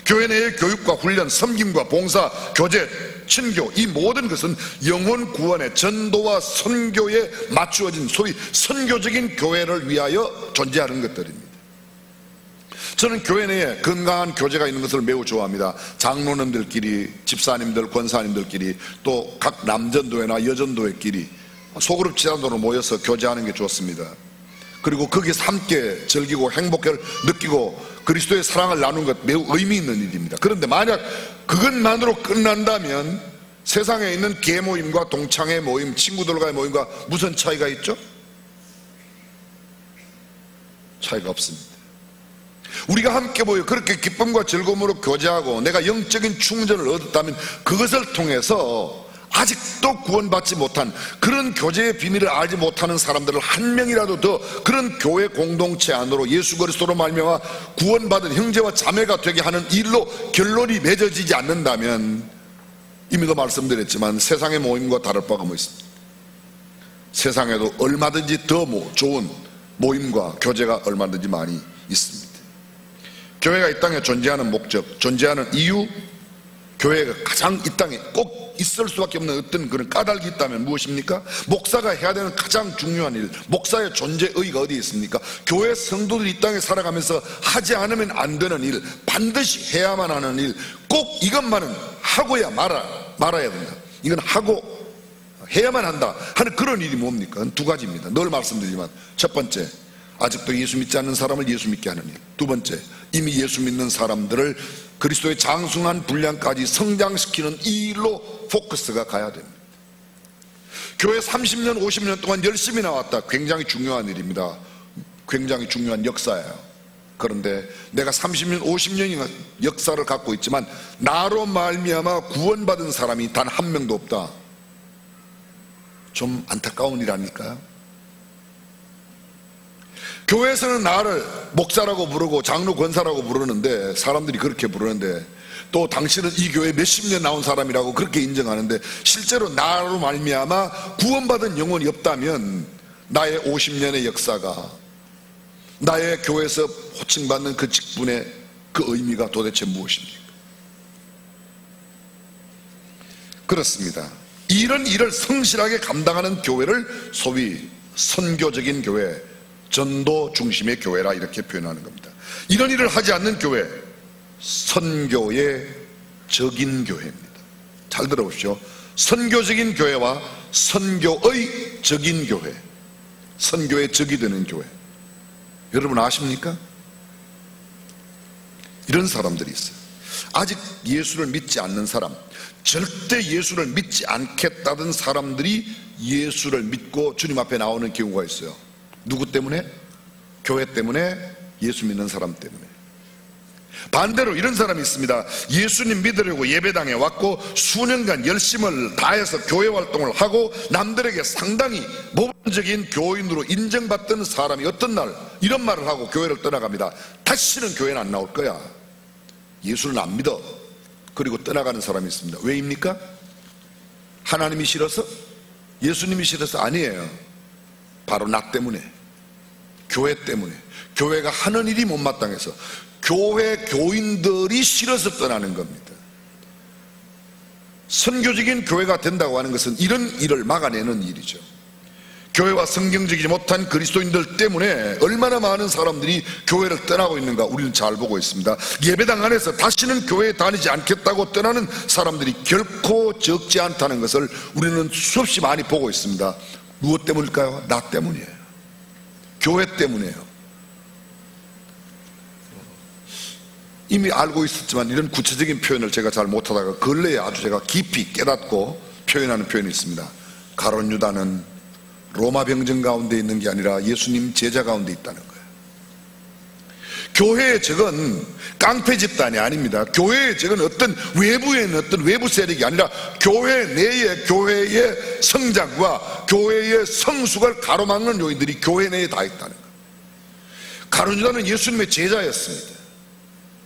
교회 내의 교육과 훈련, 섬김과 봉사, 교제, 친교, 이 모든 것은 영혼 구원의 전도와 선교에 맞추어진 소위 선교적인 교회를 위하여 존재하는 것들입니다. 저는 교회 내에 건강한 교제가 있는 것을 매우 좋아합니다. 장로님들끼리, 집사님들, 권사님들끼리, 또 각 남전도회나 여전도회끼리 소그룹 지단으로 모여서 교제하는 게 좋습니다. 그리고 거기서 함께 즐기고 행복을 느끼고 그리스도의 사랑을 나누는 것 매우 의미 있는 일입니다. 그런데 만약 그것만으로 끝난다면 세상에 있는 개 모임과 동창회 모임, 친구들과의 모임과 무슨 차이가 있죠? 차이가 없습니다. 우리가 함께 모여 그렇게 기쁨과 즐거움으로 교제하고 내가 영적인 충전을 얻었다면 그것을 통해서 아직도 구원받지 못한 그런 교제의 비밀을 알지 못하는 사람들을 한 명이라도 더 그런 교회 공동체 안으로 예수 그리스도로 말미암아 구원받은 형제와 자매가 되게 하는 일로 결론이 맺어지지 않는다면, 이미도 말씀드렸지만 세상의 모임과 다를 바가 뭐 있습니까? 세상에도 얼마든지 더 좋은 모임과 교제가 얼마든지 많이 있습니다. 교회가 이 땅에 존재하는 목적, 존재하는 이유, 교회가 가장 이 땅에 꼭 있을 수밖에 없는 어떤 그런 까닭이 있다면 무엇입니까? 목사가 해야 되는 가장 중요한 일, 목사의 존재 의의가 어디에 있습니까? 교회 성도들이 이 땅에 살아가면서 하지 않으면 안 되는 일, 반드시 해야만 하는 일, 꼭 이것만은 하고야 말아야 된다, 이건 하고 해야만 한다 하는 그런 일이 뭡니까? 두 가지입니다. 늘 말씀드리지만, 첫 번째, 아직도 예수 믿지 않는 사람을 예수 믿게 하는 일. 두 번째, 이미 예수 믿는 사람들을 그리스도의 장숭한 분량까지 성장시키는 이 일로 포커스가 가야 됩니다. 교회 30년 50년 동안 열심히 나왔다, 굉장히 중요한 일입니다. 굉장히 중요한 역사예요. 그런데 내가 30년 50년의 역사를 갖고 있지만 나로 말미암아 구원받은 사람이 단 한 명도 없다. 좀 안타까운 일 아닐까요? 교회에서는 나를 목사라고 부르고 장로 권사라고 부르는데, 사람들이 그렇게 부르는데, 또 당신은 이 교회 몇십 년 나온 사람이라고 그렇게 인정하는데, 실제로 나로 말미암아 구원받은 영혼이 없다면 나의 50년의 역사가, 나의 교회에서 호칭받는 그 직분의 그 의미가 도대체 무엇입니까? 그렇습니다. 이런 일을 성실하게 감당하는 교회를 소위 선교적인 교회, 전도 중심의 교회라 이렇게 표현하는 겁니다. 이런 일을 하지 않는 교회, 선교의 적인 교회입니다. 잘 들어보십시오. 선교적인 교회와 선교의 적인 교회, 선교의 적이 되는 교회, 여러분 아십니까? 이런 사람들이 있어요. 아직 예수를 믿지 않는 사람, 절대 예수를 믿지 않겠다던 사람들이 예수를 믿고 주님 앞에 나오는 경우가 있어요. 누구 때문에? 교회 때문에, 예수 믿는 사람 때문에. 반대로 이런 사람이 있습니다. 예수님 믿으려고 예배당에 왔고 수년간 열심을 다해서 교회 활동을 하고 남들에게 상당히 모범적인 교인으로 인정받던 사람이 어떤 날 이런 말을 하고 교회를 떠나갑니다. 다시는 교회는 안 나올 거야, 예수는 안 믿어. 그리고 떠나가는 사람이 있습니다. 왜입니까? 하나님이 싫어서? 예수님이 싫어서? 아니에요. 바로 나 때문에, 교회 때문에, 교회가 하는 일이 못마땅해서, 교회 교인들이 싫어서 떠나는 겁니다. 선교적인 교회가 된다고 하는 것은 이런 일을 막아내는 일이죠. 교회와 성경적이지 못한 그리스도인들 때문에 얼마나 많은 사람들이 교회를 떠나고 있는가 우리는 잘 보고 있습니다. 예배당 안에서 다시는 교회에 다니지 않겠다고 떠나는 사람들이 결코 적지 않다는 것을 우리는 수없이 많이 보고 있습니다. 무엇 때문일까요? 나 때문이에요. 교회 때문이에요. 이미 알고 있었지만 이런 구체적인 표현을 제가 잘 못하다가 근래에 아주 제가 깊이 깨닫고 표현하는 표현이 있습니다. 가룟 유다는 로마 병정 가운데 있는 게 아니라 예수님 제자 가운데 있다는 거예요. 교회의 적은 깡패 집단이 아닙니다. 교회의 적은 어떤 외부에 있는 어떤 외부 세력이 아니라 교회 내에 교회의 성장과 교회의 성숙을 가로막는 요인들이 교회 내에 다 있다는 거예요. 가룟 유다는 예수님의 제자였습니다.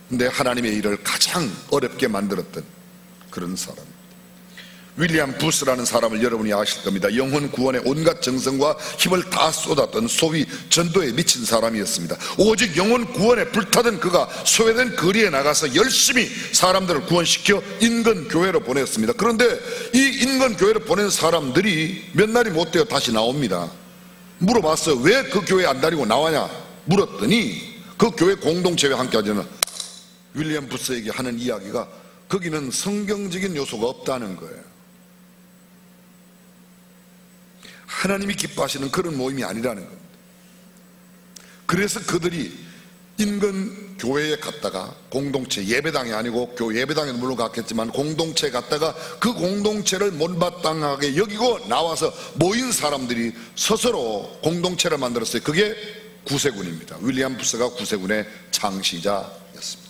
근데 하나님의 일을 가장 어렵게 만들었던 그런 사람, 윌리엄 부스라는 사람을 여러분이 아실 겁니다. 영혼 구원에 온갖 정성과 힘을 다 쏟았던 소위 전도에 미친 사람이었습니다. 오직 영혼 구원에 불타던 그가 소외된 거리에 나가서 열심히 사람들을 구원시켜 인근교회로 보냈습니다. 그런데 이 인근교회로 보낸 사람들이 몇 날이 못 되어 다시 나옵니다. 물어봤어요. 왜 그 교회 안 다니고 나와냐 물었더니 그 교회 공동체와 함께 하자는 윌리엄 부스에게 하는 이야기가, 거기는 성경적인 요소가 없다는 거예요. 하나님이 기뻐하시는 그런 모임이 아니라는 겁니다. 그래서 그들이 인근 교회에 갔다가, 공동체, 예배당이 아니고 예배당에도 물론 갔겠지만 공동체에 갔다가 그 공동체를 못마땅하게 여기고 나와서 모인 사람들이 스스로 공동체를 만들었어요. 그게 구세군입니다. 윌리엄 부스가 구세군의 창시자였습니다.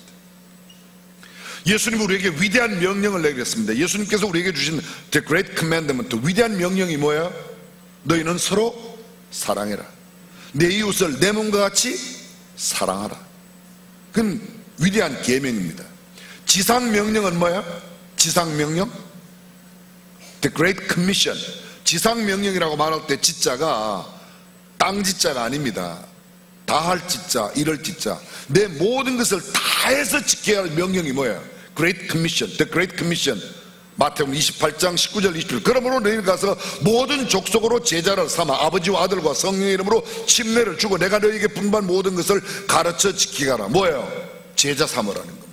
예수님은 우리에게 위대한 명령을 내렸습니다. 예수님께서 우리에게 주신 The Great Commandment, 위대한 명령이 뭐예요? 너희는 서로 사랑해라. 내 이웃을 내 몸과 같이 사랑하라. 그건 위대한 계명입니다. 지상명령은 뭐야? 지상명령? The Great Commission. 지상명령이라고 말할 때 지자가 땅지자가 아닙니다. 다할 지자, 이럴 지자. 내 모든 것을 다해서 지켜야 할 명령이 뭐예요? Great Commission. The Great Commission. 마태복음 28장 19절 20절. 그러므로 너희는 가서 모든 족속으로 제자를 삼아 아버지와 아들과 성령의 이름으로 침례를 주고 내가 너희에게 분부한 모든 것을 가르쳐 지키게 하라. 뭐예요? 제자 삼으라는 겁니다.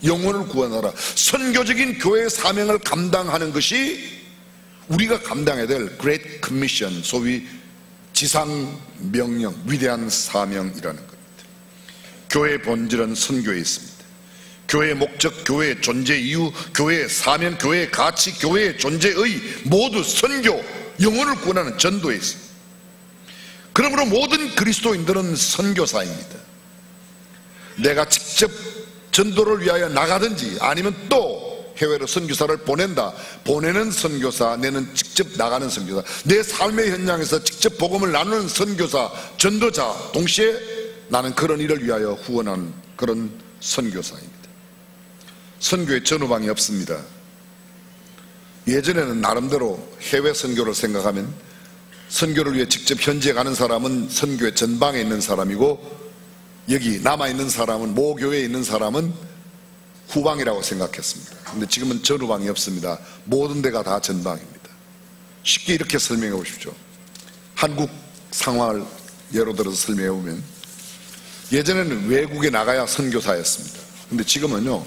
영혼을 구원하라. 선교적인 교회의 사명을 감당하는 것이 우리가 감당해야 될 Great Commission, 소위 지상명령, 위대한 사명이라는 겁니다. 교회의 본질은 선교에 있습니다. 교회의 목적, 교회의 존재 이유, 교회의 사명, 교회의 가치, 교회의 존재의 모두 선교, 영혼을 구원하는 전도에 있습니다. 그러므로 모든 그리스도인들은 선교사입니다. 내가 직접 전도를 위하여 나가든지 아니면 또 해외로 선교사를 보낸다. 보내는 선교사, 내는 직접 나가는 선교사, 내 삶의 현장에서 직접 복음을 나누는 선교사, 전도자, 동시에 나는 그런 일을 위하여 후원하는 그런 선교사입니다. 선교에 전후방이 없습니다. 예전에는 나름대로 해외 선교를 생각하면 선교를 위해 직접 현지에 가는 사람은 선교의 전방에 있는 사람이고 여기 남아있는 사람은, 모교회에 있는 사람은 후방이라고 생각했습니다. 근데 지금은 전후방이 없습니다. 모든 데가 다 전방입니다. 쉽게 이렇게 설명해 보십시오. 한국 상황을 예로 들어서 설명해 보면, 예전에는 외국에 나가야 선교사였습니다. 근데 지금은요,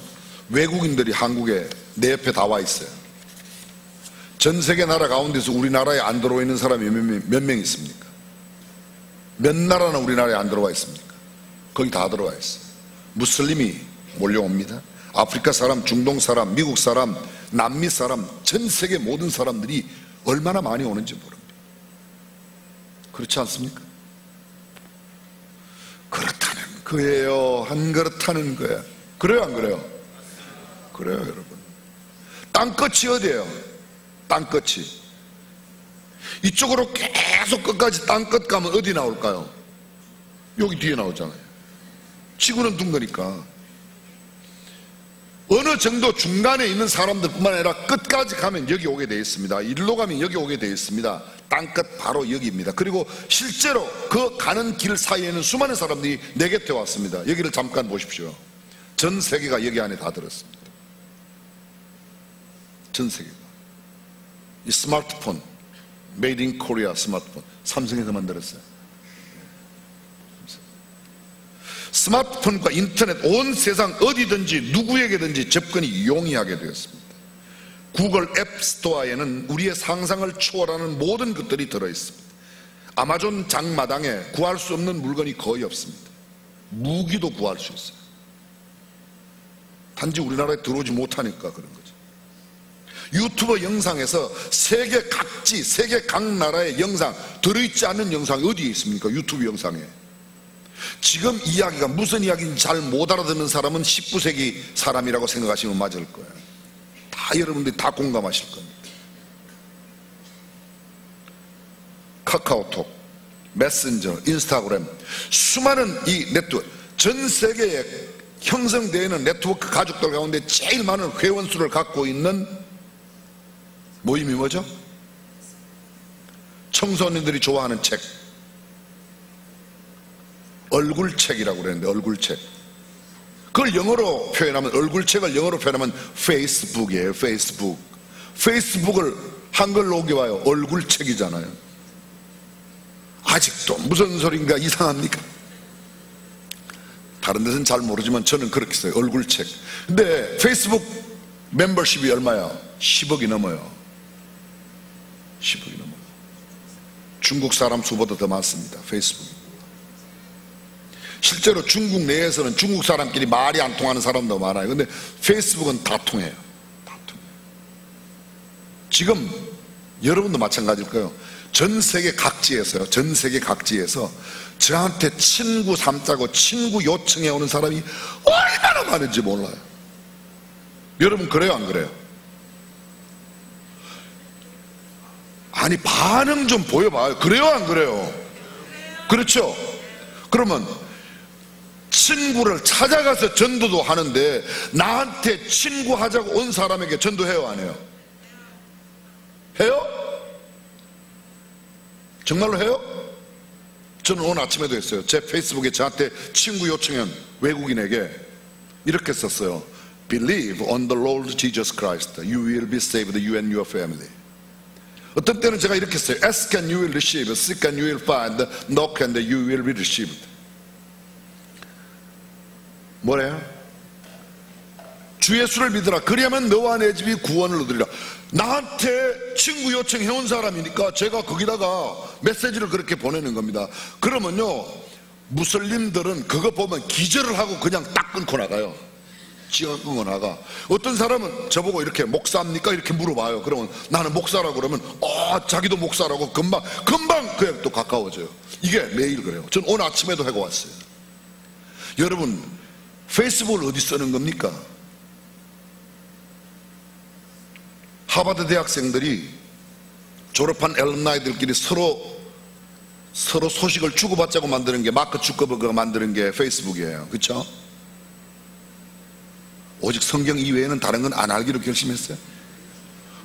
외국인들이 한국에 내 옆에 다 와 있어요. 전 세계 나라 가운데서 우리나라에 안 들어와 있는 사람이 몇 명 있습니까? 몇 나라나 우리나라에 안 들어와 있습니까? 거기 다 들어와 있어요. 무슬림이 몰려옵니다. 아프리카 사람, 중동 사람, 미국 사람, 남미 사람, 전 세계 모든 사람들이 얼마나 많이 오는지 모릅니다. 그렇지 않습니까? 그렇다는 거예요. 한 그렇다는 거야. 그래요, 안 그래요? 그래요, 여러분. 땅끝이 어디예요? 땅끝이. 이쪽으로 계속 끝까지 땅끝 가면 어디 나올까요? 여기 뒤에 나오잖아요. 지구는 둥그니까. 어느 정도 중간에 있는 사람들뿐만 아니라 끝까지 가면 여기 오게 되어 있습니다. 일로 가면 여기 오게 되어 있습니다. 땅끝 바로 여기입니다. 그리고 실제로 그 가는 길 사이에는 수많은 사람들이 내 곁에 왔습니다. 여기를 잠깐 보십시오. 전 세계가 여기 안에 다 들었습니다. 전 세계가. 이 스마트폰, 메이드 인 코리아 스마트폰, 삼성에서 만들었어요. 스마트폰과 인터넷, 온 세상 어디든지 누구에게든지 접근이 용이하게 되었습니다. 구글 앱 스토어에는 우리의 상상을 초월하는 모든 것들이 들어있습니다. 아마존 장마당에 구할 수 없는 물건이 거의 없습니다. 무기도 구할 수 있어요. 단지 우리나라에 들어오지 못하니까 그런 거죠. 유튜브 영상에서 세계 각지, 세계 각 나라의 영상, 들어있지 않는 영상이 어디에 있습니까? 유튜브 영상에. 지금 이야기가 무슨 이야기인지 잘 못 알아듣는 사람은 19세기 사람이라고 생각하시면 맞을 거예요. 다 여러분들이 다 공감하실 겁니다. 카카오톡, 메신저, 인스타그램, 수많은 이 네트워크, 전 세계에 형성되어 있는 네트워크 가족들 가운데 제일 많은 회원수를 갖고 있는 모임이 뭐죠? 청소년들이 좋아하는 책, 얼굴책이라고 그랬는데, 얼굴책. 그걸 영어로 표현하면, 얼굴책을 영어로 표현하면 페이스북이에요. 페이스북. 페이스북을 한글로 옮겨와요. 얼굴책이잖아요. 아직도 무슨 소린가 이상합니까? 다른 데서는 잘 모르지만 저는 그렇게 써요. 얼굴책. 근데 페이스북 멤버십이 얼마야? 10억이 넘어요. 10억이 넘어요. 중국 사람 수보다 더 많습니다. 페이스북. 실제로 중국 내에서는 중국 사람끼리 말이 안 통하는 사람도 많아요. 근데 페이스북은 다 통해요. 다 통해요. 지금 여러분도 마찬가지일 거예요. 전 세계 각지에서요. 전 세계 각지에서 저한테 친구 삼자고 친구 요청해 오는 사람이 얼마나 많은지 몰라요. 여러분 그래요, 안 그래요? 아니 반응 좀 보여봐요. 그래요, 안 그래요? 그렇죠? 그러면 친구를 찾아가서 전도도 하는데 나한테 친구하자고 온 사람에게 전도해요, 안 해요? 해요? 정말로 해요? 저는 오늘 아침에도 했어요. 제 페이스북에 저한테 친구 요청한 외국인에게 이렇게 썼어요. Believe on the Lord Jesus Christ. You will be saved, you and your family. 어떤 때는 제가 이렇게 써요. Ask and you will receive, seek and you will find, knock and you will be received. 뭐래요? 주 예수를 믿으라. 그리하면 너와 내 집이 구원을 얻으리라. 나한테 친구 요청해온 사람이니까 제가 거기다가 메시지를 그렇게 보내는 겁니다. 그러면요, 무슬림들은 그거 보면 기절을 하고 그냥 딱 끊고 나가요. 지가 끊고 나가. 어떤 사람은 저보고 이렇게 목사입니까? 이렇게 물어봐요. 그러면 나는 목사라고 그러면 자기도 목사라고 금방 그냥 또 가까워져요. 이게 매일 그래요. 전 오늘 아침에도 하고 왔어요. 여러분 페이스북을 어디 쓰는 겁니까? 하버드 대학생들이 졸업한 엘럼나이들끼리 서로 소식을 주고받자고 만드는 게 마크 주커버그가 만드는 게 페이스북이에요. 그렇죠? 오직 성경 이외에는 다른 건 안 알기로 결심했어요.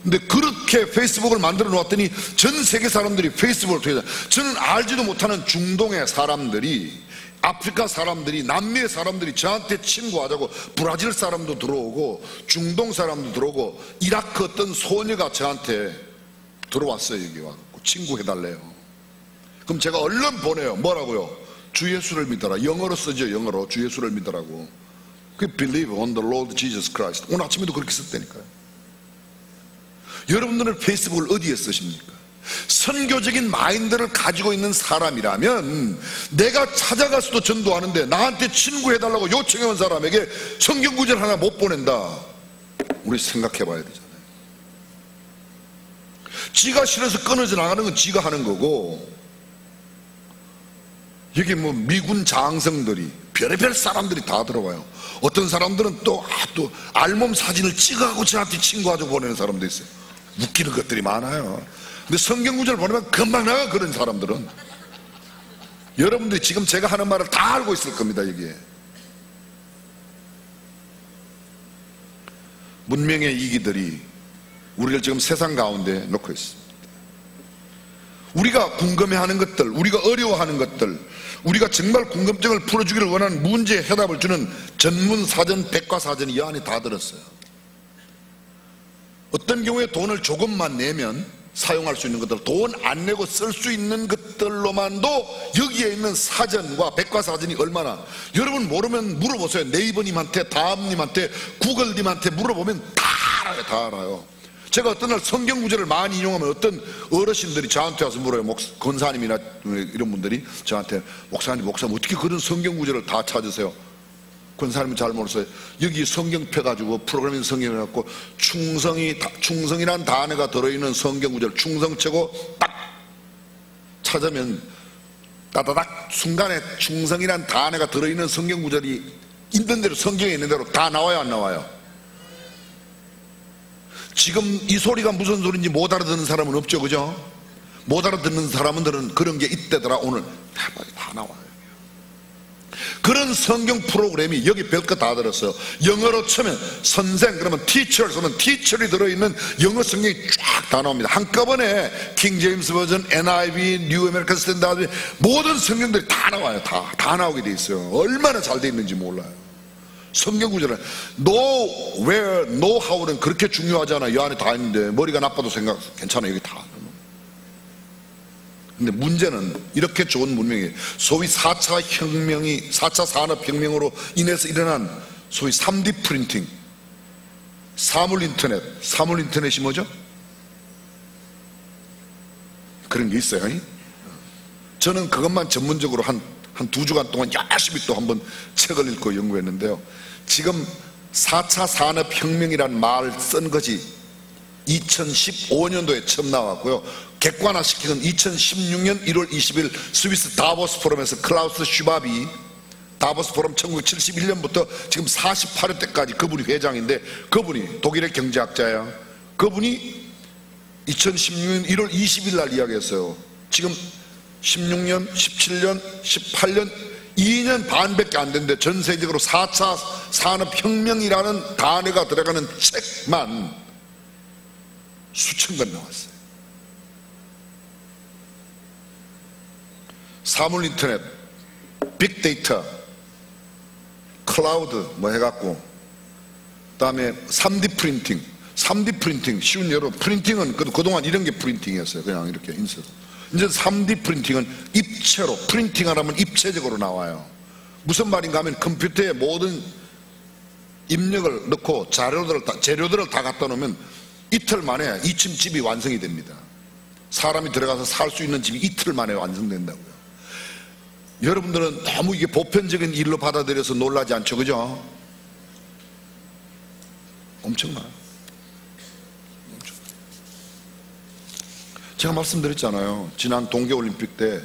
근데 그렇게 페이스북을 만들어 놓았더니 전 세계 사람들이 페이스북을 통해서, 저는 알지도 못하는 중동의 사람들이, 아프리카 사람들이, 남미의 사람들이 저한테 친구하자고, 브라질 사람도 들어오고 중동 사람도 들어오고 이라크 어떤 소녀가 저한테 들어왔어요. 여기 와서 친구해달래요. 그럼 제가 얼른 보내요. 뭐라고요? 주 예수를 믿어라. 영어로 쓰죠. 영어로 주 예수를 믿으라고. 그 Believe on the Lord Jesus Christ. 오늘 아침에도 그렇게 썼다니까요. 여러분들은 페이스북을 어디에 쓰십니까? 선교적인 마인드를 가지고 있는 사람이라면 내가 찾아가서도 전도하는데 나한테 친구해달라고 요청해온 사람에게 성경 구절 하나 못 보낸다. 우리 생각해 봐야 되잖아요. 지가 싫어서 끊어져 나가는 건 지가 하는 거고, 여기 뭐 미군 장성들이 별의별 사람들이 다 들어와요. 어떤 사람들은 또 알몸 사진을 찍어가고 저한테 친구하자고 보내는 사람도 있어요. 웃기는 것들이 많아요. 근데 성경 구절 보내면 금방 나가. 그런 사람들은 여러분들이 지금 제가 하는 말을 다 알고 있을 겁니다. 여기에 문명의 이기들이 우리를 지금 세상 가운데 놓고 있습니다. 우리가 궁금해하는 것들, 우리가 어려워하는 것들, 우리가 정말 궁금증을 풀어주기를 원하는 문제에 해답을 주는 전문사전, 백과사전이 이 안에 다 들었어요. 어떤 경우에 돈을 조금만 내면 사용할 수 있는 것들, 돈 안 내고 쓸 수 있는 것들로만도 여기에 있는 사전과 백과사전이 얼마나, 여러분 모르면 물어보세요. 네이버님한테, 다음님한테, 구글님한테 물어보면 다 알아요. 다 알아요. 제가 어떤 날 성경 구절을 많이 인용하면 어떤 어르신들이 저한테 와서 물어요. 권사님이나 이런 분들이 저한테, 목사님 어떻게 그런 성경 구절을 다 찾으세요? 권사님은 잘 모르세요. 여기 성경 펴가지고 프로그래밍 성경을 갖고 충성이란 단어가 들어있는 성경 구절, 충성치고 딱 찾으면 따다닥 순간에 충성이란 단어가 들어있는 성경 구절이 있는 대로, 성경에 있는 대로 다 나와요, 안 나와요? 지금 이 소리가 무슨 소리인지 못 알아듣는 사람은 없죠, 그죠? 못 알아듣는 사람들은 그런 게 있대더라. 오늘 다 나와요. 그런 성경 프로그램이 여기 별거 다 들었어요. 영어로 치면 선생, 그러면 teacher 쓰면 teacher이 들어있는 영어 성경이 쫙 다 나옵니다. 한꺼번에 킹 제임스 버전, NIV, 뉴 아메리칸 스탠다드, 모든 성경들이 다 나와요. 다 나오게 돼 있어요. 얼마나 잘 돼 있는지 몰라요. 성경 구절은 know, where, know how는 그렇게 중요하지 않아. 이 안에 다 있는데 머리가 나빠도 괜찮아. 여기 다. 근데 문제는 이렇게 좋은 문명이 소위 4차 산업혁명으로 인해서 일어난 소위 3D 프린팅, 사물인터넷이 뭐죠? 그런 게 있어요. 저는 그것만 전문적으로 한 한 2주간 동안 열심히 또 한번 책을 읽고 연구했는데요. 지금 4차 산업혁명이라는 말 쓴 것이 2015년도에 처음 나왔고요. 객관화시킨 건 2016년 1월 20일 스위스 다보스 포럼에서 클라우스 슈밥이 다보스 포럼 1971년부터 지금 48회 때까지 그분이 회장인데, 그분이 독일의 경제학자야. 그분이 2016년 1월 20일 날 이야기했어요. 지금 16년, 17년, 18년 2년 반밖에 안 됐는데 전 세계적으로 4차 산업혁명이라는 단어가 들어가는 책만 수천 권 나왔어요. 사물 인터넷, 빅데이터, 클라우드 뭐 해갖고, 그 다음에 3D 프린팅. 3D 프린팅 쉬운 예로, 프린팅은 그동안 이런 게 프린팅이었어요. 그냥 이렇게 인쇄. 이제 3D 프린팅은 입체로, 프린팅하라면 입체적으로 나와요. 무슨 말인가 하면 컴퓨터에 모든 입력을 넣고 재료들을 다 갖다 놓으면 이틀 만에 2층 집이 완성이 됩니다. 사람이 들어가서 살 수 있는 집이 이틀 만에 완성된다고요. 여러분들은 너무 이게 보편적인 일로 받아들여서 놀라지 않죠, 그죠? 엄청나요. 제가 말씀드렸잖아요. 지난 동계올림픽 때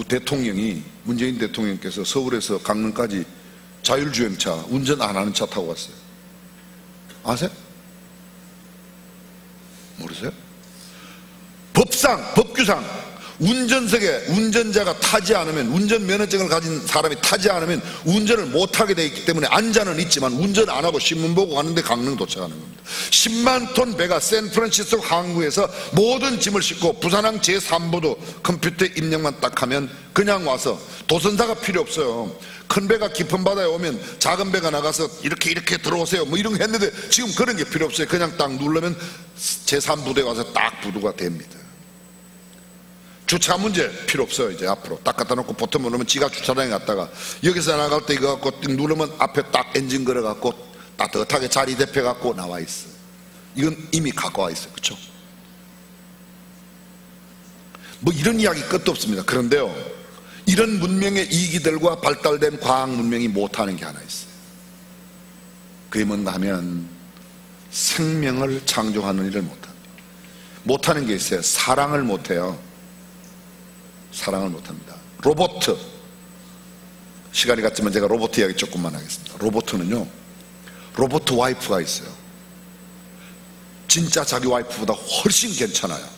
대통령이, 문재인 대통령께서 서울에서 강릉까지 자율주행차, 운전 안 하는 차 타고 왔어요. 아세요? 모르세요? 법규상 운전석에 운전자가 타지 않으면, 운전면허증을 가진 사람이 타지 않으면 운전을 못하게 되어 있기 때문에 안전은 있지만 운전 안 하고 신문 보고 가는데 강릉 도착하는 겁니다. 10만 톤 배가 샌프란시스코 항구에서 모든 짐을 싣고 부산항 제3부도 컴퓨터 입력만 딱 하면 그냥 와서, 도선사가 필요 없어요. 큰 배가 깊은 바다에 오면 작은 배가 나가서 이렇게 들어오세요 뭐 이런 거 했는데 지금 그런 게 필요 없어요. 그냥 딱 누르면 제3부대에 와서 딱 부두가 됩니다. 주차 문제 필요 없어요. 이제 앞으로 딱 갖다 놓고 버튼 누르면 지가 주차장에 갔다가 여기서 나갈 때 이거 갖고 띵 누르면 앞에 딱 엔진 걸어 갖고 따뜻하게 자리 대표 갖고 나와 있어. 이건 이미 갖고 와 있어요. 그렇죠? 뭐 이런 이야기 끝도 없습니다. 그런데요, 이런 문명의 이기들과 발달된 과학 문명이 못하는 게 하나 있어요. 그게 뭔가 하면 생명을 창조하는 일을 못합니다. 못하는 게 있어요. 사랑을 못해요. 사랑을 못합니다. 로봇, 시간이 갔지만 제가 로봇 이야기 조금만 하겠습니다. 로봇은요, 로봇 와이프가 있어요. 진짜 자기 와이프보다 훨씬 괜찮아요.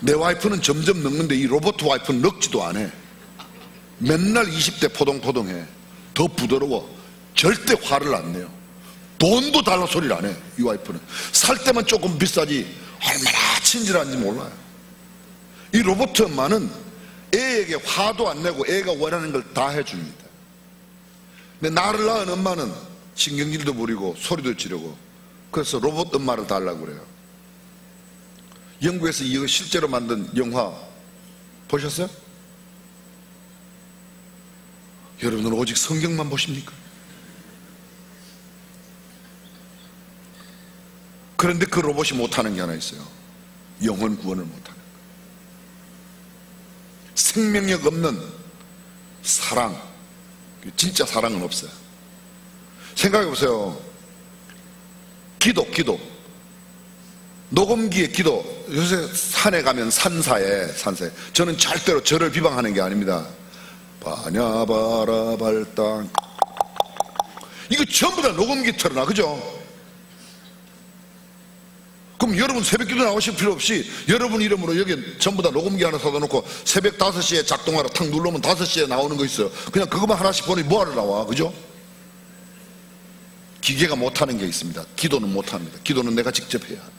내 와이프는 점점 늙는데 이 로봇 와이프는 늙지도 않아. 맨날 20대 포동포동해. 더 부드러워. 절대 화를 안 내요. 돈도 달라 소리를 안 해. 이 와이프는 살 때만 조금 비싸지 얼마나 친절한지 몰라요. 이 로봇 엄마는 애에게 화도 안 내고 애가 원하는 걸 다 해줍니다. 근데 나를 낳은 엄마는 신경질도 부리고 소리도 지르고, 그래서 로봇 엄마를 달라고 그래요. 영국에서 이거 실제로 만든 영화 보셨어요? 여러분은 오직 성경만 보십니까? 그런데 그 로봇이 못하는 게 하나 있어요. 영혼 구원을 못하는 거예요. 생명력 없는 사랑, 진짜 사랑은 없어요. 생각해 보세요. 기도, 녹음기의 기도. 요새 산에 가면 산사에 저는 절대로 저를 비방하는 게 아닙니다. 바냐바라발땅, 이거 전부 다 녹음기 틀어놔, 그죠? 그럼 여러분 새벽기도 나오실 필요 없이 여러분 이름으로 여기 전부 다 녹음기 하나 사다 놓고 새벽 5시에 작동하라 탁 누르면 5시에 나오는 거 있어요. 그냥 그것만 하나씩 보니 뭐하러 나와, 그죠? 기계가 못하는 게 있습니다. 기도는 못합니다. 기도는 내가 직접 해야 합니다.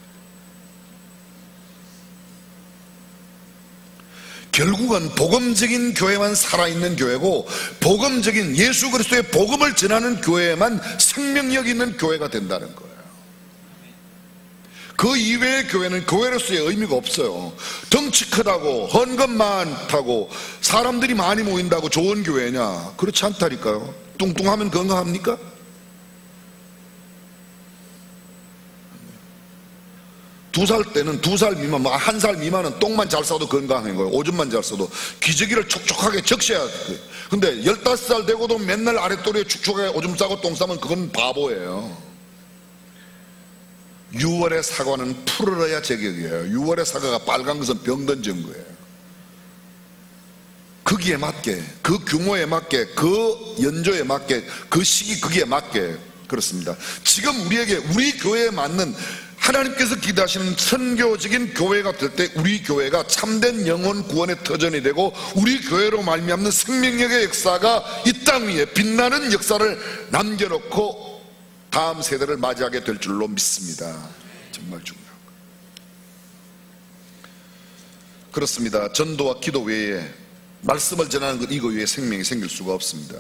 결국은 복음적인 교회만 살아있는 교회고, 복음적인 예수 그리스도의 복음을 전하는 교회만 생명력 있는 교회가 된다는 거예요. 그 이외의 교회는 교회로서의 의미가 없어요. 덩치 크다고, 헌금 많다고, 사람들이 많이 모인다고 좋은 교회냐? 그렇지 않다니까요. 뚱뚱하면 건강합니까? 2살 때는 2살 미만, 1살 미만은 똥만 잘 싸도 건강한 거예요. 오줌만 잘 싸도. 기저귀를 촉촉하게 적셔야 돼요. 근데 15살 되고도 맨날 아랫도리에 축축하게 오줌 싸고 똥 싸면 그건 바보예요. 6월의 사과는 푸르러야 제격이에요. 6월의 사과가 빨간 것은 병든 증거예요. 거기에 맞게, 그 규모에 맞게, 그 연조에 맞게, 그 시기 거기에 맞게 그렇습니다. 지금 우리에게 우리 교회에 맞는 하나님께서 기대하시는 선교적인 교회가 될 때 우리 교회가 참된 영혼 구원의 터전이 되고 우리 교회로 말미암는 생명력의 역사가 이 땅 위에 빛나는 역사를 남겨놓고 다음 세대를 맞이하게 될 줄로 믿습니다. 정말 중요한 것. 그렇습니다. 전도와 기도 외에 말씀을 전하는 것 이거 외에 생명이 생길 수가 없습니다.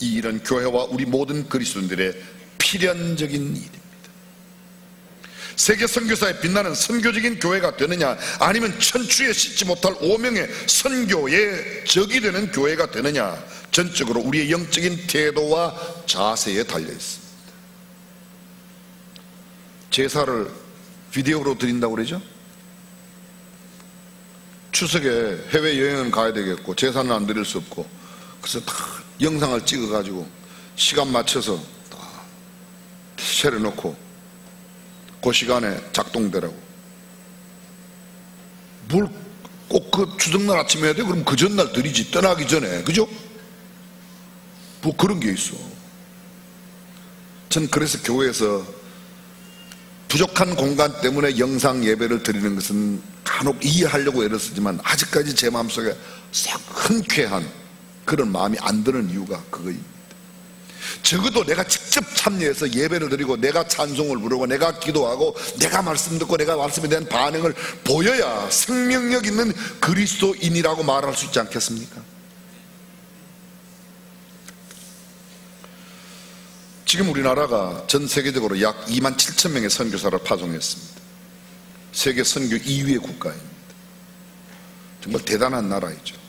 이 일은 교회와 우리 모든 그리스도인들의 필연적인 일입니다. 세계 선교사에 빛나는 선교적인 교회가 되느냐, 아니면 천추에 씻지 못할 오명의 선교의 적이 되는 교회가 되느냐, 전적으로 우리의 영적인 태도와 자세에 달려 있습니다. 제사를 비디오로 드린다고 그러죠? 추석에 해외여행은 가야 되겠고 제사는 안 드릴 수 없고, 그래서 다 영상을 찍어가지고 시간 맞춰서 다 세려놓고 그 시간에 작동되라고. 뭘 꼭 그 추석날 아침에 해야 돼? 그럼 그 전날 드리지, 떠나기 전에. 그죠? 뭐 그런 게 있어. 전 그래서 교회에서 부족한 공간 때문에 영상 예배를 드리는 것은 간혹 이해하려고 애를 쓰지만 아직까지 제 마음속에 싹 흔쾌한 그런 마음이 안 드는 이유가 그거입니다. 적어도 내가 직접 참여해서 예배를 드리고 내가 찬송을 부르고 내가 기도하고 내가 말씀 듣고 내가 말씀에 대한 반응을 보여야 생명력 있는 그리스도인이라고 말할 수 있지 않겠습니까? 지금 우리나라가 전 세계적으로 약 27,000명의 선교사를 파송했습니다. 세계 선교 2위의 국가입니다. 정말 대단한 나라이죠.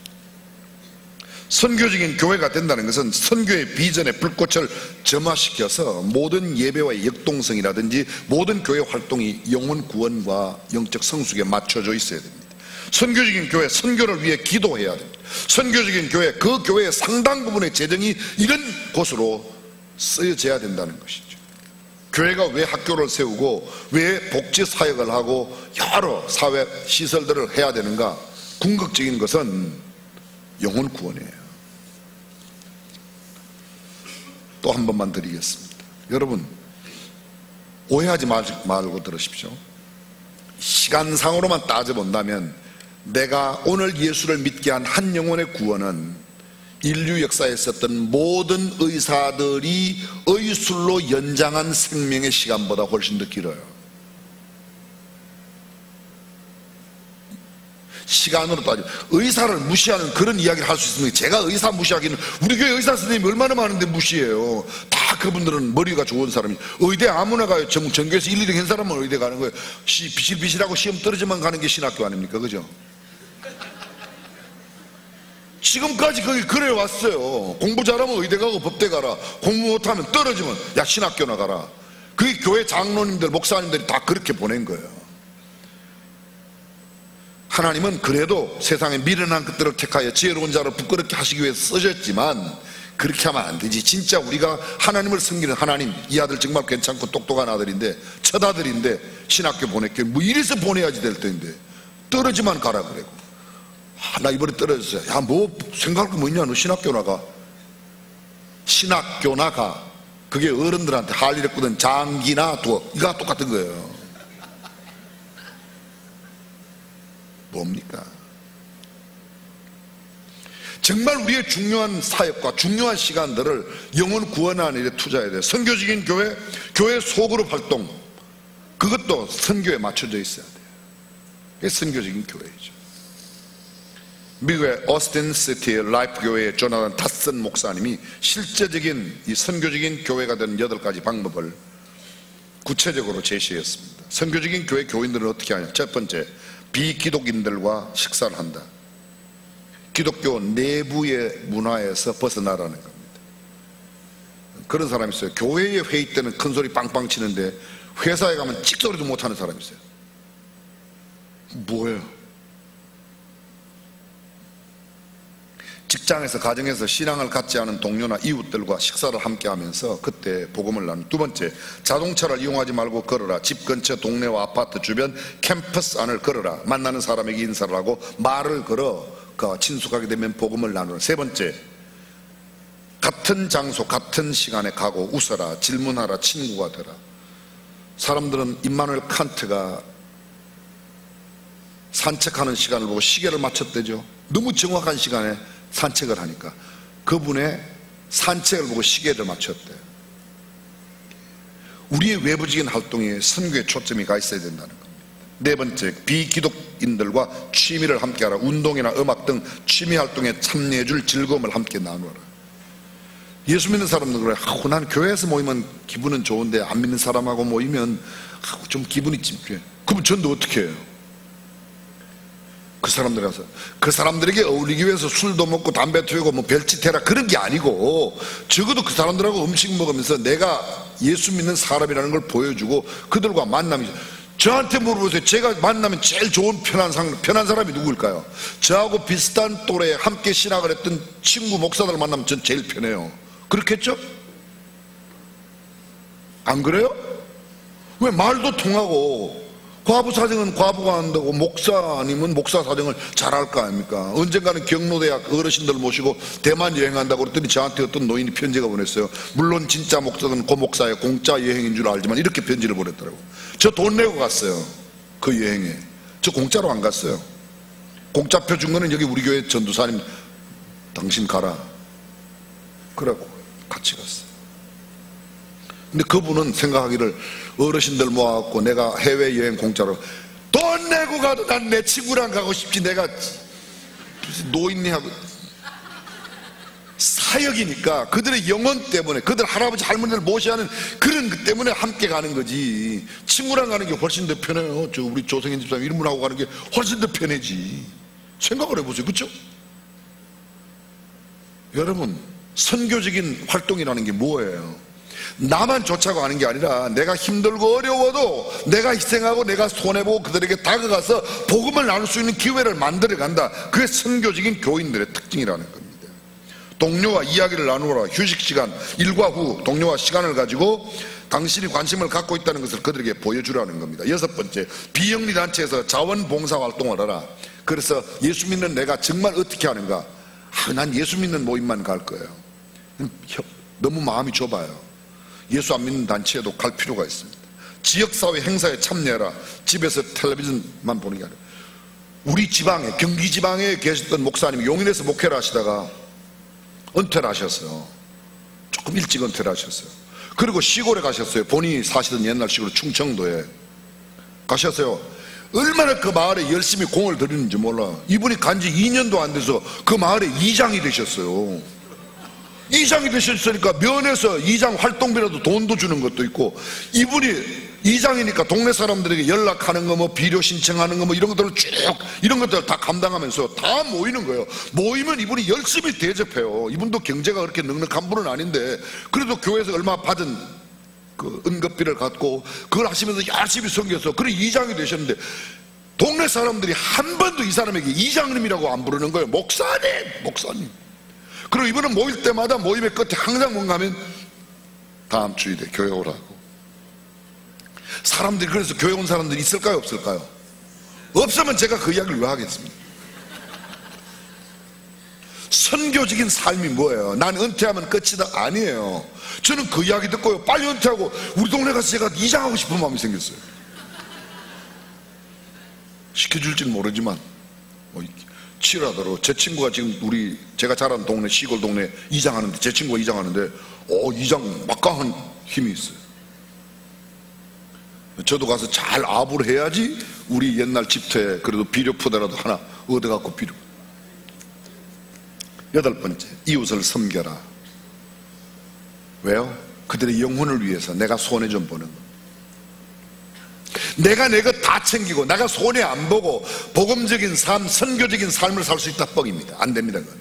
선교적인 교회가 된다는 것은 선교의 비전의 불꽃을 점화시켜서 모든 예배와의 역동성이라든지 모든 교회 활동이 영혼 구원과 영적 성숙에 맞춰져 있어야 됩니다. 선교적인 교회, 선교를 위해 기도해야 됩니다. 선교적인 교회, 그 교회의 상당 부분의 재정이 이런 곳으로 쓰여져야 된다는 것이죠. 교회가 왜 학교를 세우고 왜 복지 사역을 하고 여러 사회 시설들을 해야 되는가? 궁극적인 것은 영혼 구원이에요. 또 한 번만 드리겠습니다. 여러분, 오해하지 말고 들으십시오. 시간상으로만 따져본다면 내가 오늘 예수를 믿게 한 한 영혼의 구원은 인류 역사에 있었던 모든 의사들이 의술로 연장한 생명의 시간보다 훨씬 더 길어요. 시간으로 따지면 의사를 무시하는 그런 이야기를 할 수 있습니다. 제가 의사 무시하기는, 우리 교회 의사 선생님이 얼마나 많은데 무시해요. 다 그분들은 머리가 좋은 사람이. 의대 아무나 가요. 전교에서 1, 2등 한 사람은 의대 가는 거예요. 비실비실하고 시험 떨어지만 가는 게 신학교 아닙니까? 그죠? 지금까지 거기 그래 왔어요. 공부 잘하면 의대 가고 법대 가라. 공부 못하면 떨어지면 야 신학교나 가라. 그게 교회 장로님들 목사님들이 다 그렇게 보낸 거예요. 하나님은 그래도 세상에 미련한 것들을 택하여 지혜로운 자를 부끄럽게 하시기 위해서 쓰셨지만 그렇게 하면 안 되지. 진짜 우리가 하나님을 섬기는 하나님, 이 아들 정말 괜찮고 똑똑한 아들인데 첫 아들인데 신학교 보낼게, 뭐 이래서 보내야지 될 텐데 떨어지만 가라 그래고. 나 이번에 떨어졌어요. 야 뭐 생각할 거 뭐냐, 너 신학교 나가. 신학교 나가. 그게 어른들한테 할 일 했거든. 장기나 두어, 이거 똑같은 거예요. 뭡니까? 정말 우리의 중요한 사역과 중요한 시간들을 영혼 구원하는 일에 투자해야 돼요. 선교적인 교회, 교회 소그룹 활동, 그것도 선교에 맞춰져 있어야 돼요. 그게 선교적인 교회이죠. 미국의 오스틴 시티의 라이프 교회의 조나단 닷슨 목사님이 실제적인 이 선교적인 교회가 되는 8가지 방법을 구체적으로 제시했습니다. 선교적인 교회 교인들은 어떻게 하냐? 첫 번째, 비기독인들과 식사를 한다. 기독교 내부의 문화에서 벗어나라는 겁니다. 그런 사람이 있어요. 교회의 회의 때는 큰 소리 빵빵 치는데 회사에 가면 찍소리도 못하는 사람이 있어요. 뭐예요? 직장에서 가정에서 신앙을 갖지 않은 동료나 이웃들과 식사를 함께 하면서 그때 복음을 나누는. 두 번째, 자동차를 이용하지 말고 걸어라. 집 근처 동네와 아파트 주변 캠퍼스 안을 걸어라. 만나는 사람에게 인사를 하고 말을 걸어 친숙하게 되면 복음을 나누라. 세 번째, 같은 장소 같은 시간에 가고 웃어라. 질문하라. 친구가 되라. 사람들은 임마누엘 칸트가 산책하는 시간을 보고 시계를 맞췄대죠. 너무 정확한 시간에 산책을 하니까 그분의 산책을 보고 시계를 맞췄대요. 우리의 외부적인 활동에 선교에 초점이 가 있어야 된다는 겁니다. 네 번째, 비기독인들과 취미를 함께하라. 운동이나 음악 등 취미 활동에 참여해 줄 즐거움을 함께 나누어라. 예수 믿는 사람들 그래, 난 교회에서 모이면 기분은 좋은데 안 믿는 사람하고 모이면 좀 기분이 찝해. 그럼 전도 어떻게 해요? 그 사람들 가서 그 사람들에게 어울리기 위해서 술도 먹고 담배 피우고 뭐 별짓 해라 그런 게 아니고, 적어도 그 사람들하고 음식 먹으면서 내가 예수 믿는 사람이라는 걸 보여주고 그들과 만남이. 저한테 물어보세요. 제가 만나면 제일 좋은 편한 사람이 누구일까요? 저하고 비슷한 또래 함께 신학을 했던 친구 목사들 만나면 전 제일 편해요. 그렇겠죠? 안 그래요? 왜? 말도 통하고. 과부 사정은 과부가 한다고 목사님은 목사 사정을 잘할 거 아닙니까? 언젠가는 경로대학 어르신들 모시고 대만 여행한다고 그랬더니 저한테 어떤 노인이 편지가 보냈어요. 물론 진짜 목사는 고 목사의 공짜 여행인 줄 알지만 이렇게 편지를 보냈더라고요. 저 돈 내고 갔어요. 그 여행에. 저 공짜로 안 갔어요. 공짜표 준 거는 여기 우리 교회 전도사님 당신 가라 그러고 같이 갔어요. 근데 그분은 생각하기를 어르신들 모아갖고 내가 해외여행 공짜로 돈 내고 가도 난 내 친구랑 가고 싶지 내가 무슨 노인네 하고. 사역이니까 그들의 영혼 때문에 그들 할아버지 할머니를 모셔야 하는 그런 것 때문에 함께 가는 거지. 친구랑 가는 게 훨씬 더 편해요. 저 우리 조성인 집사님 이름을 하고 가는 게 훨씬 더 편해지. 생각을 해보세요. 그렇죠? 여러분, 선교적인 활동이라는 게 뭐예요? 나만 쫓아가고 하는 게 아니라 내가 힘들고 어려워도 내가 희생하고 내가 손해보고 그들에게 다가가서 복음을 나눌 수 있는 기회를 만들어 간다. 그게 선교적인 교인들의 특징이라는 겁니다. 동료와 이야기를 나누라. 휴식시간, 일과 후 동료와 시간을 가지고 당신이 관심을 갖고 있다는 것을 그들에게 보여주라는 겁니다. 여섯 번째, 비영리단체에서 자원봉사활동을 하라. 그래서 예수 믿는 내가 정말 어떻게 하는가? 난 예수 믿는 모임만 갈 거예요. 너무 마음이 좁아요. 예수 안 믿는 단체에도 갈 필요가 있습니다. 지역사회 행사에 참여해라. 집에서 텔레비전만 보는 게 아니라. 우리 지방에, 경기 지방에 계셨던 목사님이 용인에서 목회를 하시다가 은퇴를 하셨어요. 조금 일찍 은퇴를 하셨어요. 그리고 시골에 가셨어요. 본인이 사시던 옛날 시골 충청도에 가셨어요. 얼마나 그 마을에 열심히 공을 들이는지 몰라. 이분이 간지 2년도 안 돼서 그 마을에 이장이 되셨어요. 이장이 되셨으니까 면에서 이장 활동비라도 돈도 주는 것도 있고, 이분이 이장이니까 동네 사람들에게 연락하는 거, 뭐 비료 신청하는 거, 뭐 이런 것들을 쭉 이런 것들을 다 감당하면서 다 모이는 거예요. 모이면 이분이 열심히 대접해요. 이분도 경제가 그렇게 넉넉한 분은 아닌데 그래도 교회에서 얼마 받은 그 응급비를 갖고 그걸 하시면서 열심히 섬겨서 그래 이장이 되셨는데, 동네 사람들이 한 번도 이 사람에게 이장님이라고 안 부르는 거예요. 목사님, 목사님. 그리고 이분은 모일 때마다 모임의 끝에 항상 뭔가 하면 다음 주일에 교회 오라고. 사람들이 그래서 교회 온 사람들이 있을까요, 없을까요? 없으면 제가 그 이야기를 왜 하겠습니까? 선교적인 삶이 뭐예요? 난 은퇴하면 끝이다. 아니에요. 저는 그 이야기 듣고요, 빨리 은퇴하고 우리 동네 가서 제가 이장하고 싶은 마음이 생겼어요. 시켜줄지는 모르지만 치라더러 제 친구가 지금 제가 자란 동네 시골 동네 이장하는데, 제 친구가 이장하는데 이장 막강한 힘이 있어요. 저도 가서 잘 아부를 해야지 우리 옛날 집터에 그래도 비료 푸더라도 하나 얻어갖고 비료. 여덟 번째, 이웃을 섬겨라. 왜요? 그들의 영혼을 위해서 내가 손해 좀 보는 거. 내가 내 것 다 챙기고 내가 손해 안 보고 복음적인 삶, 선교적인 삶을 살 수 있다 뻥입니다. 안 됩니다. 그건.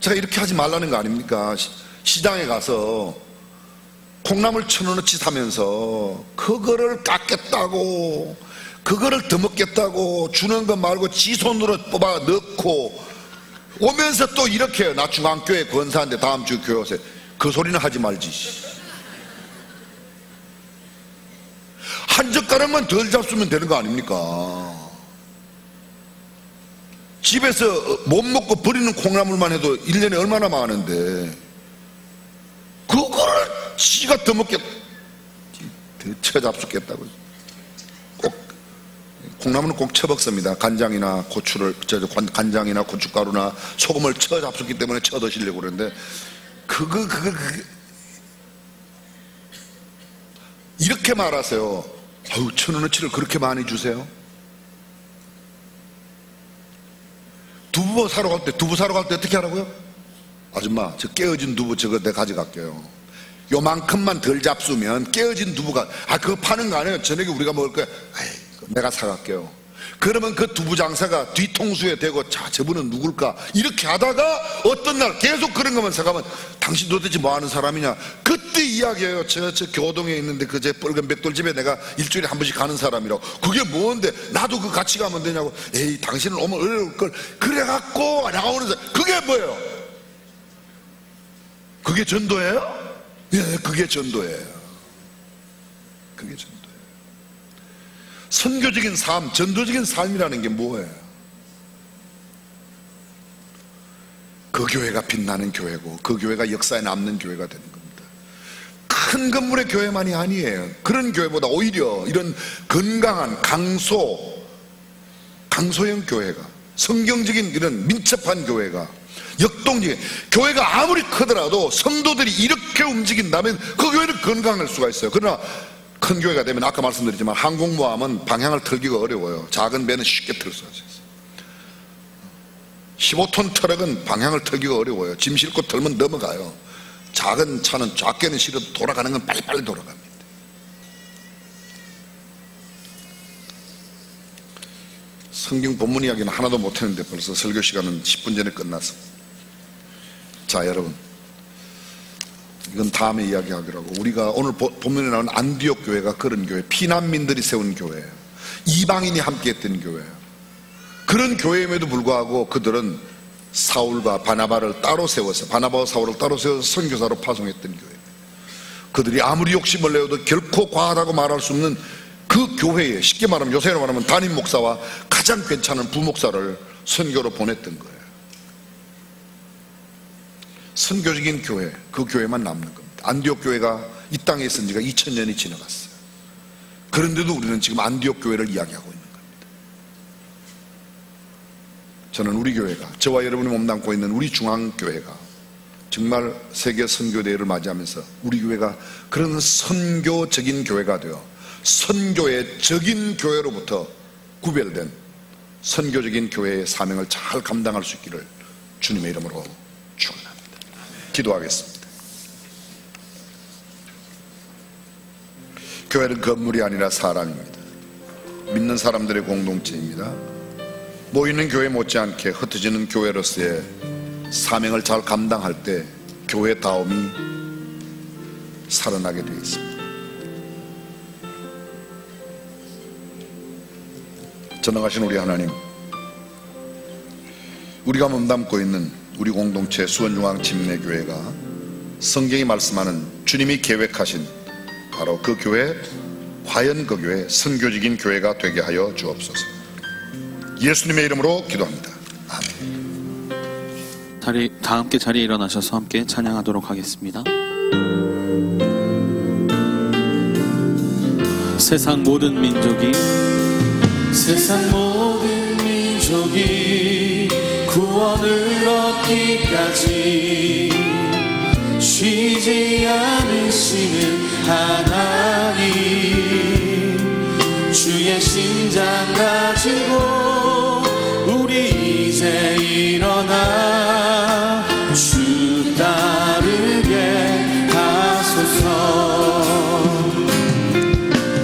제가 이렇게 하지 말라는 거 아닙니까? 시장에 가서 콩나물 1,000원어치 사면서 그거를 깎겠다고 그거를 더 먹겠다고 주는 것 말고 지 손으로 뽑아 넣고 오면서 또 이렇게 해요. 나 중앙교회 권사인데 다음 주 교회 오세요. 그 소리는 하지 말지. 한 젓가락만 덜 잡수면 되는 거 아닙니까? 집에서 못 먹고 버리는 콩나물만 해도 1년에 얼마나 많은데 그거를 지가 더 먹겠다, 더 쳐잡수겠다고. 꼭 콩나물은 꼭 쳐먹습니다. 간장이나 고추를, 간장이나 고춧가루나 소금을 쳐잡수기 때문에 쳐 드시려고 그러는데 그거 이렇게 말하세요. 아유, 1,000원어치를 그렇게 많이 주세요? 두부 사러 갈 때 어떻게 하라고요? 아줌마, 저 깨어진 두부 저거 내가 가져갈게요. 요만큼만 덜 잡수면 깨어진 두부가, 그거 파는 거 아니에요? 저녁에 우리가 먹을 거야. 내가 사갈게요. 그러면 그 두부 장사가 뒤통수에 대고, 자, 저분은 누굴까? 이렇게 하다가 어떤 날 계속 그런 것만 사가면 당신 도대체 뭐 하는 사람이냐? 그때 이야기해요. 저 교동에 있는데 그 제 빨간 백돌집에 내가 일주일에 한 번씩 가는 사람이라고. 그게 뭔데? 나도 그 같이 가면 되냐고. 에이, 당신은 오면 어려울 걸. 그래갖고 나오는 사람. 그게 뭐예요? 그게 전도예요? 예, 그게 전도예요. 그게 전도예요. 선교적인 삶, 전도적인 삶이라는 게 뭐예요? 그 교회가 빛나는 교회고 그 교회가 역사에 남는 교회가 되는 겁니다. 큰 건물의 교회만이 아니에요. 그런 교회보다 오히려 이런 건강한 강소형 교회가, 성경적인 이런 민첩한 교회가, 역동적인 교회가 아무리 크더라도 성도들이 이렇게 움직인다면 그 교회는 건강할 수가 있어요. 그러나 큰 교회가 되면 아까 말씀드렸지만 항공모함은 방향을 틀기가 어려워요. 작은 배는 쉽게 틀 수가 있어요. 15톤 트럭은 방향을 틀기가 어려워요. 짐 싣고 털면 넘어가요. 작은 차는 작게는 실어도 돌아가는 건 빨리빨리 돌아갑니다. 성경 본문 이야기는 하나도 못했는데 벌써 설교 시간은 10분 전에 끝났어. 자, 여러분, 이건 다음에 이야기하기로 하고, 우리가 오늘 본문에 나오는 안디옥 교회가 그런 교회, 피난민들이 세운 교회예요. 이방인이 함께 했던 교회예요. 그런 교회임에도 불구하고 그들은 사울과 바나바를 따로 세워서, 바나바와 사울을 따로 세워서 선교사로 파송했던 교회예요. 그들이 아무리 욕심을 내어도 결코 과하다고 말할 수 없는 그 교회에, 쉽게 말하면 요새로 말하면 담임 목사와 가장 괜찮은 부목사를 선교로 보냈던 거예요. 선교적인 교회, 그 교회만 남는 겁니다. 안디옥 교회가 이 땅에 있은 지가 2000년이 지나갔어요. 그런데도 우리는 지금 안디옥 교회를 이야기하고 있는 겁니다. 저는 우리 교회가, 저와 여러분이 몸담고 있는 우리 중앙교회가 정말 세계 선교대회를 맞이하면서 우리 교회가 그런 선교적인 교회가 되어 선교의 적인 교회로부터 구별된 선교적인 교회의 사명을 잘 감당할 수 있기를 주님의 이름으로 축원합니다. 기도하겠습니다. 교회는 건물이 아니라 사람입니다. 믿는 사람들의 공동체입니다. 모이는 교회 못지않게 흩어지는 교회로서의 사명을 잘 감당할 때 교회다움이 살아나게 되어 있습니다. 전능하신 우리 하나님, 우리가 몸담고 있는 우리 공동체 수원중앙침례교회가 성경이 말씀하는 주님이 계획하신 바로 그 교회, 과연 그 교회 선교적인 교회가 되게 하여 주옵소서. 예수님의 이름으로 기도합니다. 아멘. 다 함께 자리에 일어나셔서 함께 찬양하도록 하겠습니다. 세상 모든 민족이 구원을 얻기까지 쉬지 않으시는 하나님, 주의 심장 가지고 우리 이제 일어나 주 따르게 하소서.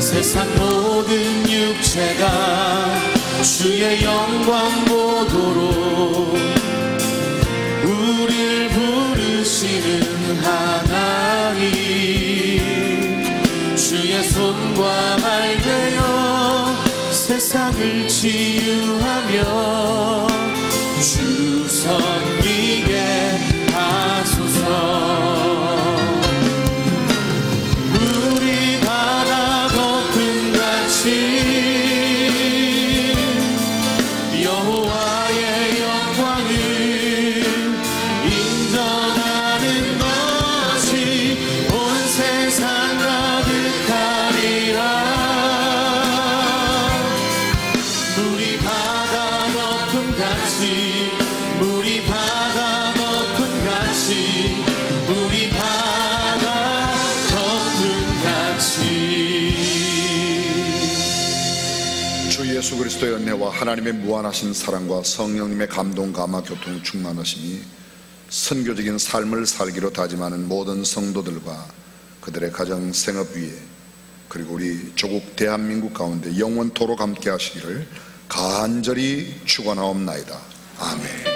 세상 모든 육체가 주의 영광 보도록 우리를 부르시는 하나님, 주의 손과 말 되어 병을 치유하며 주 섬기게 하소서. 우리 바다 거품같이 여호와의 영광을 인정하는 것이 온 세상 가득하리라. 물이 바다 거품같이 물이 바다 거품같이 물이 바다 거품같이. 주 예수 그리스도의 은혜와 하나님의 무한하신 사랑과 성령님의 감동 감화 교통 충만하심이 선교적인 삶을 살기로 다짐하는 모든 성도들과 그들의 가정 생업 위에 그리고 우리 조국 대한민국 가운데 영원토록 함께 하시기를 간절히 축원하옵나이다. 아멘.